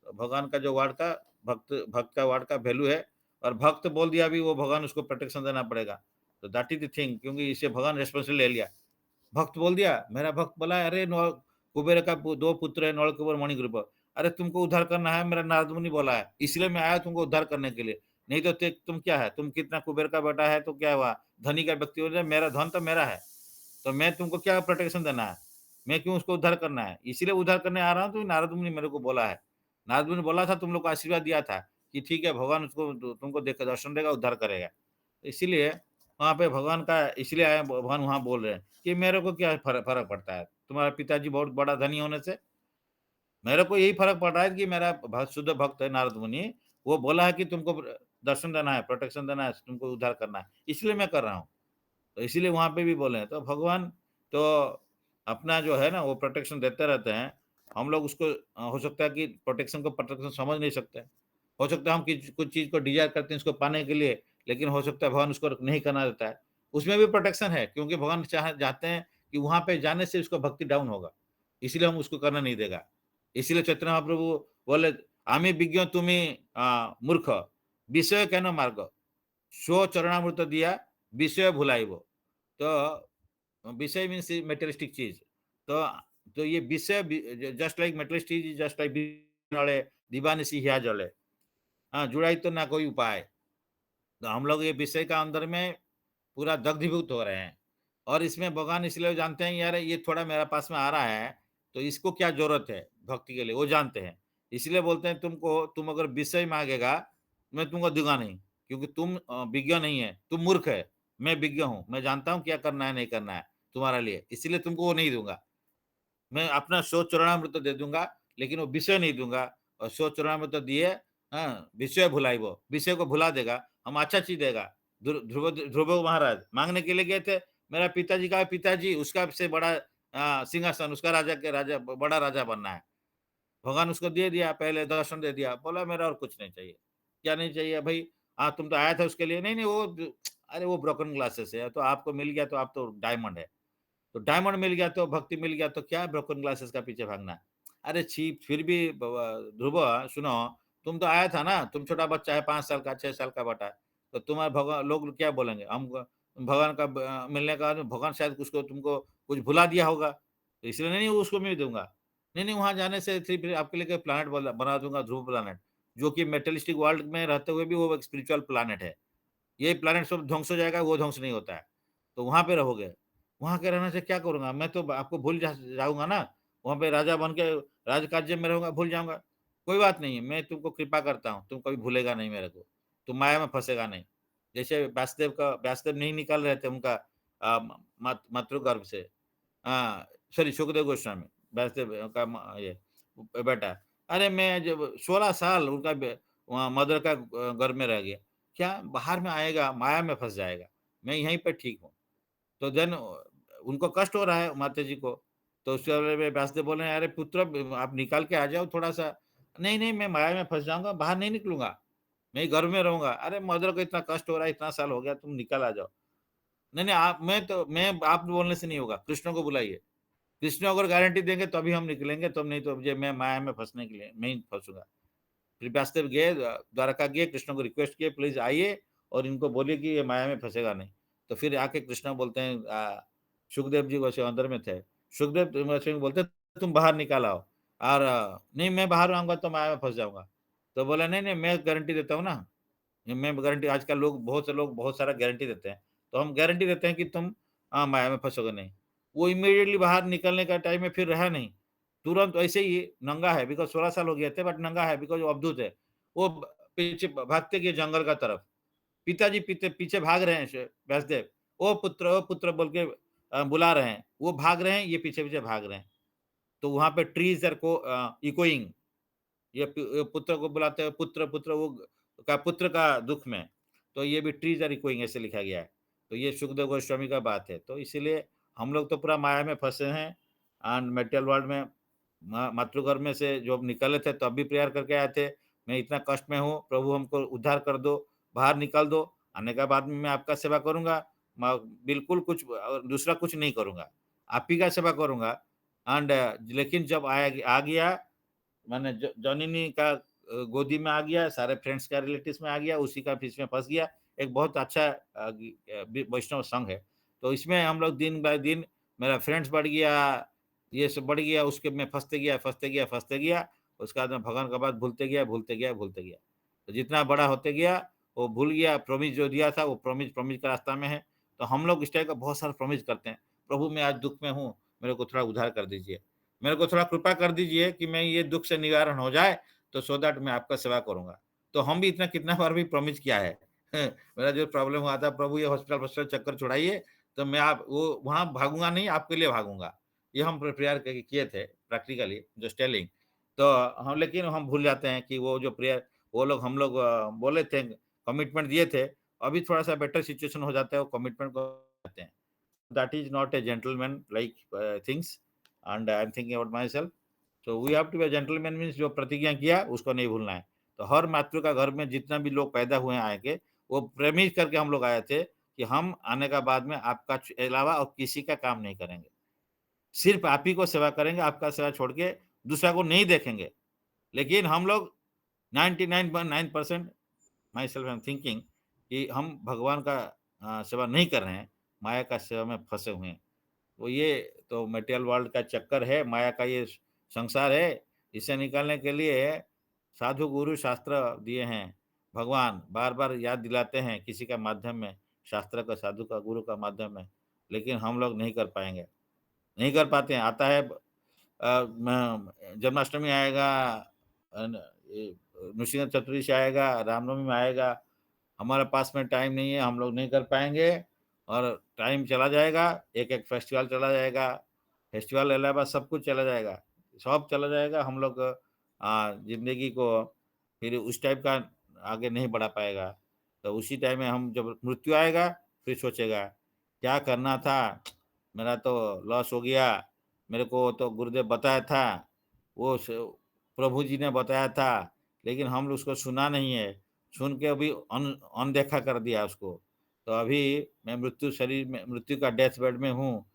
तो भगवान का जो वर्ड का भक्त भक्त का वर्ड का वैल्यू है और भक्त बोल दिया भी वो भगवान उसको प्रोटेक्शन देना पड़ेगा। तो दैट इज़ द थिंग क्योंकि इससे भगवान रिस्पांसिबिलिटी ले लिया। भक्त बोल दिया, मेरा भक्त बोला अरे नौ कुबेर का 2 पुत्र है नल, कुबेर, मणिग्रीव। अरे तुमको उद्धार करना है, मेरा नारद मुनि बोला है, इसलिए मैं आया तुमको उद्धार करने के लिए। नहीं तो तुम क्या है? तुम कितना कुबेर का बेटा है तो क्या हुआ? धनी का व्यक्ति हो जाए, मेरा धन तो मेरा है। तो मैं तुमको क्या प्रोटेक्शन देना है? मैं क्यों उसको उद्धार करना है? इसीलिए उद्धार करने आ रहा हूँ तो नारद मुनि मेरे को बोला है। नारद मुनि बोला था तुम लोग को आशीर्वाद दिया था कि ठीक है भगवान उसको तुमको देख के दर्शन देगा, उद्धार करेगा। इसीलिए वहाँ पे भगवान का इसलिए आए भगवान वहाँ बोल रहे हैं कि मेरे को क्या फ़र्क पड़ता है? तुम्हारा पिताजी बहुत बड़ा धनी होने से? मेरे को यही फ़र्क पड़ रहा है कि मेरा शुद्ध भक्त है नारद मुनि, वो बोला है कि तुमको दर्शन देना है, प्रोटेक्शन देना है, तुमको उद्धार करना है, इसलिए मैं कर रहा हूँ। तो इसीलिए वहाँ पे भी बोले हैं। तो भगवान तो अपना जो है ना वो प्रोटेक्शन देते रहते हैं। हम लोग उसको हो सकता है कि प्रोटेक्शन को प्रोटेक्शन समझ नहीं सकते। हो सकता है हम किच कुछ चीज़ को डिज़ायर करते हैं उसको पाने के लिए, लेकिन हो सकता है भगवान उसको नहीं करना देता है। उसमें भी प्रोटेक्शन है क्योंकि भगवान चाहते हैं कि वहाँ पे जाने से उसका भक्ति डाउन होगा। इसीलिए हम उसको करने नहीं देगा। इसीलिए चैतन्य महाप्रभु बोले, "आमी विज्ञ तुमी मूर्ख, विषय केन मार्ग, स्व चरणामृत दिया विषय भुलाइब।" तो विषय मीन्स मेटेरियलिस्टिक चीज़। तो तो ये विषय जस्ट लाइक मेटेरियलिस्टिक चीज़ जस्ट लाइक नळे दिवानिशी हिया जले। हाँ, जुड़ाई तो ना कोई उपाय। तो हम लोग ये विषय का अंदर में पूरा दग्धीभूत हो रहे हैं और इसमें भगवान इसलिए जानते हैं यार ये थोड़ा मेरे पास में आ रहा है, तो इसको क्या ज़रूरत है भक्ति के लिए, वो जानते हैं। इसलिए बोलते हैं तुम अगर विषय माँगेगा, मैं तुमको दूँगा नहीं क्योंकि तुम विज्ञ नहीं है, तुम मूर्ख है। मैं विज्ञ हूँ, मैं जानता हूँ क्या करना है, नहीं करना है तुम्हारे लिए, इसीलिए तुमको वो नहीं दूँगा। मैं अपना शोध चरणामृत दे दूँगा, लेकिन वो विषय नहीं दूँगा और शोध चरणामृत दिए विषय भुलाइबो, विषय को भुला देगा, हम अच्छा चीज़ देगा। ध्रुव महाराज माँगने के लिए गए थे, मेरा पिताजी का पिताजी उसका से बड़ा सिंहासन, उसका राजा के राजा बड़ा राजा बनना है। भगवान उसको दे दिया, पहले दर्शन दे दिया, बोला मेरा और कुछ नहीं चाहिए। क्या नहीं चाहिए भई? तुम तो आया था उसके लिए, नहीं, नहीं वो अरे वो ब्रोकन ग्लासेस है, तो आपको मिल गया तो आप तो डायमंड है। तो डायमंड मिल गया तो भक्ति मिल गया तो क्या ब्रोकन ग्लासेस का पीछे भागना है? अरे छी! फिर भी ध्रुव सुनो, तुम तो आया था ना, तुम छोटा बच्चा है 5 साल का, 6 साल का बेटा, तो तुम्हारे लोग क्या बोलेंगे? हम भगवान का मिलने के बाद भगवान शायद उसको तुमको कुछ भुला दिया होगा, तो इसलिए नहीं उसको मैं दूँगा। नहीं, नहीं वहाँ जाने से फिर आपके लिए कोई प्लैनेट बना दूँगा ध्रुव प्लैनेट, जो कि मेटेरियलिस्टिक वर्ल्ड में रहते हुए भी वो एक स्पिरिचुअल प्लैनेट है। ये प्लैनेट सब ध्वंस हो जाएगा, वो ध्वंस नहीं होता है। तो वहाँ पे रहोगे। वहाँ के रहने से क्या करूँगा? मैं तो आपको भूल जाऊँगा ना। वहाँ पे राजा बन के राजकाज्य में रहूँगा, भूल जाऊँगा। कोई बात नहीं, मैं तुमको कृपा करता हूँ, तुम कभी भूलेगा नहीं मेरे को। तुम माया में फँसेगा नहीं। जैसे व्यासदेव नहीं निकल रहे थे उनका मातृगर्भ से। सॉरी सुखदेव गोस्वामी, व्यासदेव का ये बेटा। अरे मैं जब 16 साल उनका वहाँ मदर का गर्भ में रह गया। क्या बाहर में आएगा, माया में फँस जाएगा। मैं यहीं पे ठीक हूँ। तो देन उनको कष्ट हो रहा है माताजी को। तो उसके बारे में व्यासदेव बोल रहे हैं, "अरे पुत्र आप निकाल के आ जाओ थोड़ा-सा।" "नहीं, नहीं मैं माया में फँस जाऊँगा, बाहर नहीं निकलूँगा। मैं घर में रहूँगा।" "अरे मदर को इतना कष्ट हो रहा है, इतना साल हो गया, तुम निकल आ जाओ।" "नहीं, नहीं मैं आप बोलने से नहीं होगा, कृष्ण को बुलाइए। कृष्ण अगर गारंटी देंगे तभी हम निकलेंगे, तब नहीं तो ये मैं माया में फँसने के लिए मैं ही फँसूँगा।" फिर व्यासदेव गए द्वारका गए, कृष्ण को रिक्वेस्ट किए प्लीज़ आइए और इनको बोलिए कि ये माया में फँसेगा नहीं। तो फिर आके कृष्ण बोलते हैं सुखदेव जी वैसे अंदर में थे। सुखदेव गोस्वामी बोलते हैं तुम बाहर निकाल आओ और नहीं मैं बाहर आऊँगा तो माया में फँस जाऊँगा। तो बोला नहीं, नहीं मैं गारंटी देता हूँ ना, ये मैं गारंटी आजकल लोग बहुत सारा गारंटी देते हैं। तो हम गारंटी देते हैं कि तुम माया में फँसोगे नहीं। वो इमीडिएटली बाहर निकलने का टाइम में फिर रहा नहीं। तुरंत ऐसे ही नंगा है बिकॉज़ 16 साल हो गए थे बट नंगा है बिकॉज़ वो अवधूत है। वो पीछे भागते गए जंगल का तरफ। पिताजी पीछे भाग रहे हैं व्यासदेव। ओ पुत्र बोल के बुला रहे हैं। वो भाग रहे हैं, ये पीछे-पीछे भाग रहे हैं। तो वहाँ पे ट्रीज़ आर इकोइंग ये पुत्र को बुलाते हैं पुत्र, पुत्र वो का पुत्र का दुःख में। तो ये भी ट्रीज़ आर इकोइंग ऐसे लिखा गया है। तो ये सुखदेव गोस्वामी का बात है। तो इसीलिए हम लोग तो पूरा माया में फँसे हैं एंड मटेरियल वर्ल्ड में मातृगर्भ में से जब निकले थे तब भी प्रेयर करके आए थे। मैं इतना कष्ट में हूँ, प्रभु हमको उद्धार कर दो। बाहर निकाल दो, आने के बाद में मैं आपका सेवा करूँगा, मैं बिल्कुल कुछ दूसरा कुछ नहीं करूँगा, आप ही का सेवा करूँगा। एंड लेकिन जब आ गया, मैंने ज जननी का गोदी में आ गया, सारे फ्रेंड्स का रिलेटिव्स में आ गया, उसी का बीच में फँस गया। एक बहुत अच्छा वैष्णव संघ है। तो इसमें हम लोग दिन बाय दिन मेरा फ्रेंड्स बढ़ गया, ये सब बढ़ गया, उसके में फँसते गया, फँसते गया, फँसते गया। उसके बाद में भगवान का बात भूलते गया, भूलते गया, भूलते गया। तो जितना बड़ा होते गया, वो भूल गया, प्रॉमिस जो दिया था, वो प्रॉमिस प्रॉमिस का रास्ता में है। तो हम लोग इस टाइप का बहुत सारा प्रॉमिस करते हैं, प्रभु मैं आज दुःख में हूँ, मेरे को थोड़ा उद्धार कर दीजिए। मेरे को थोड़ा कृपा कर दीजिए कि मैं ये दुःख से निवारण हो जाए, तो सो दैट मैं आपका सेवा करूँगा। तो हम भी इतना कितना बार भी प्रॉमिस किया है। मेरा जो प्रॉब्लम हुआ था, प्रभु ये हॉस्पिटल-वॉस्पिटल चक्कर छुड़ाइए, तो मैं आप वो वहाँ भागूँगा नहीं, आपके लिए भागूँगा। ये हम प्रेयर किए थे प्रैक्टिकली जस्ट टेलिंग। तो हम लेकिन हम भूल जाते हैं कि वो जो प्रेयर वो लोग हम लोग बोले थे, कमिटमेंट दिए थे, अभी थोड़ा-सा बेटर सिचुएशन हो जाता है, वो कमिटमेंट को करते हैं। That is not a gentleman like things and I am thinking about myself. So we have to be a gentleman means जो प्रतिज्ञा किया उसको नहीं भूलना है। तो हर मातृ का घर में जितना भी लोग पैदा हुए हैं आएँगे, वो प्रेमिज करके हम लोग आए थे कि हम आने के बाद में आपका अलावा और किसी का काम नहीं करेंगे। सिर्फ़ आप ही को सेवा करेंगे, आपका सेवा छोड़ के दूसरा को नहीं देखेंगे। लेकिन हम लोग 99.9% my self I am thinking कि हम भगवान का सेवा नहीं कर रहे हैं, माया का सेवा में फँसे हुए हैं। तो ये तो मटेरियल वर्ल्ड का चक्कर है, माया का ये संसार है, इसे निकालने के लिए साधु गुरु शास्त्र दिए हैं। भगवान बार-बार याद दिलाते हैं किसी का माध्यम में, शास्त्र का, साधु का, गुरु का माध्यम में, लेकिन हम लोग नहीं कर पाएँगे, नहीं कर पाते हैं। आता है म जन्माष्टमी आएगा, न ये नृसिंह चतुर्दशी आएगा, रामनवमी में आएगा, हमारे पास में टाइम नहीं है, हम लोग नहीं कर पाएँगे और टाइम चला जाएगा, एक-एक फेस्टिवल चला जाएगा, फेस्टिवल के अलावा सब कुछ चला जाएगा। सब चला जाएगा, हम लोग ज़िंदगी को फिर उस टाइप का आगे नहीं बढ़ा पाएगा। तो उसी टाइम में हम जब मृत्यु आएगा, फिर सोचेगा, क्या करना था? मेरा तो लॉस हो गया, मेरे को तो गुरुदेव बताया था, वो स प्रभु जी ने बताया था, लेकिन हम लोग उसको सुना नहीं है। सुन के अभी अनदेखा कर दिया उसको। तो अभी मैं मृत्यु शरीर में मृत्यु का डेथ बेड में हूँ।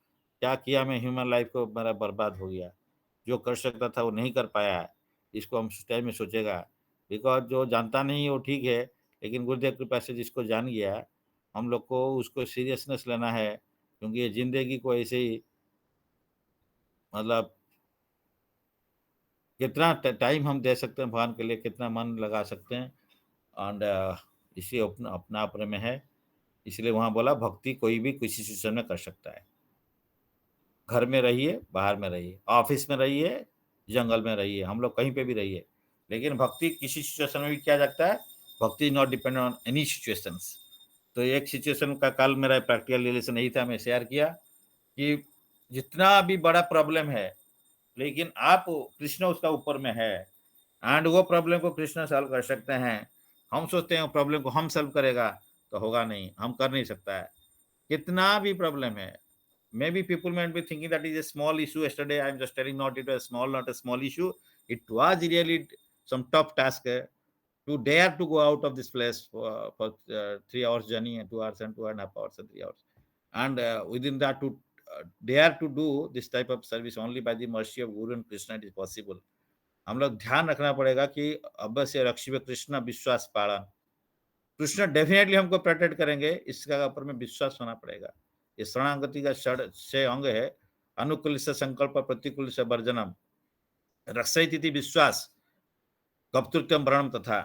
क्या किया मैं ह्यूमन लाइफ़ को मेरा बर्बाद हो गया। जो कर सकता था वो नहीं कर पाया। इसको हम उस टाइम में सोचेगा। बिकॉज़ जो जानता नहीं है वो ठीक है, लेकिन गुरुदेव की कृपा से जिसको जान गया, हम लोग को उसको सीरियसनेस लेना है, क्योंकि ये ज़िंदगी को ऐसे ही मतलब कितना टाइम हम दे सकते हैं भगवान के लिए, कितना मन लगा सकते हैं एंड इसी अपना अपने में है। इसलिए वहाँ बोला भक्ति कोई भी किसी सिचुएशन में कर सकता है। घर में रहिए, बाहर में रहिए, ऑफ़िस में रहिए, जंगल में रहिए, हम लोग कहीं पे भी रहिए। लेकिन भक्ति किसी सिचुएशन में भी किया जाता है। भक्ति is not dependent on any situations. तो एक सिचुएशन का कल मेरा प्रैक्टिकल रिलेशन यही था, मैं शेयर किया कि जितना भी बड़ा प्रॉब्लम है, लेकिन आप कृष्ण उसका ऊपर में है एंड वो प्रॉब्लम को कृष्ण सॉल्व कर सकते हैं। हम सोचते हैं प्रॉब्लम को हम सॉल्व करेगा, तो होगा नहीं, हम कर नहीं सकता है। कितना भी प्रॉब्लम है, maybe people might be thinking that is a small issue. Yesterday I'm just telling not it was small, not a small issue. It was really some tough task to dare to go out of this place for 3 hours journey and 2 hours and 2.5 hours and 3 hours, and within that to dare to do this type of service only by the mercy of Guru and Krishna it is possible. हम लोग ध्यान रखना पड़ेगा कि अवश्य रक्षिव कृष्ण विश्वास पालन, Krishna definitely हमको प्रोटेक्ट करेंगे, इसका ऊपर में विश्वास होना पड़ेगा। ये शरणागति का षड 6 अंग है। अनुकूल से संकल्प, प्रतिकूल से वर्जनम, रक्षयतीति विश्वास, कर्तृत्वम व्रणम तथा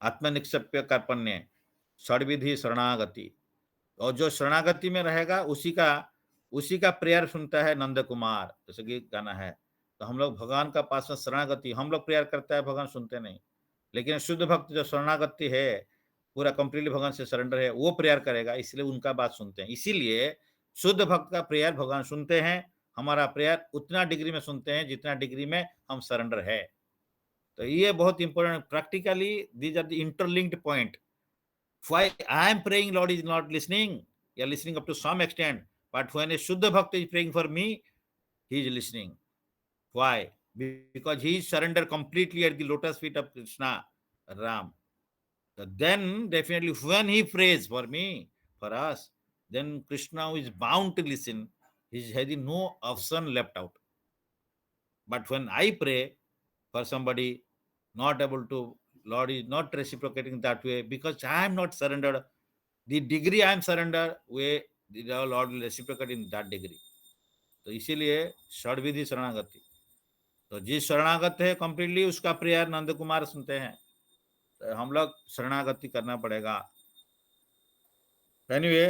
आत्मनिक्षेप्य कार्पण्य, षड्विधि शरणागति। और जो शरणागति में रहेगा उसी का प्रेयर सुनता है नंद कुमार, जैसे गीत गाना है। तो हम लोग भगवान का पास में शरणागति, हम लोग प्रेयर करते हैं, भगवान सुनते नहीं। लेकिन शुद्ध भक्त जो शरणागति है, पूरा कंप्लीटली भगवान से सरेंडर है, वो प्रेयर करेगा, इसलिए उनका बात सुनते हैं। इसीलिए शुद्ध भक्त का प्रेयर भगवान सुनते हैं, हमारा प्रेयर उतना डिग्री में सुनते हैं जितना डिग्री में हम सरेंडर है। तो ये बहुत important, practically these are the interlinked point. Why I am praying, Lord is not listening. You are listening up to some extent. But when a Shuddha Bhakta is praying for me, he is listening. Why? Because he is surrendered completely at the lotus feet of Krishna, Ram. then definitely when he prays for me, for us, then Krishna is bound to listen. He's having no option left out. But when I pray for somebody not able to, Lord is not reciprocating that way because I am not surrendered. The degree I am surrendered, way the Lord will reciprocate in that degree. तो इसीलिए षड्विधि शरणागति, तो जिस शरणागत है completely उसका prayer Nand Kumar सुनते हैं। तो हम लोग शरणागति करना पड़ेगा। एनीवे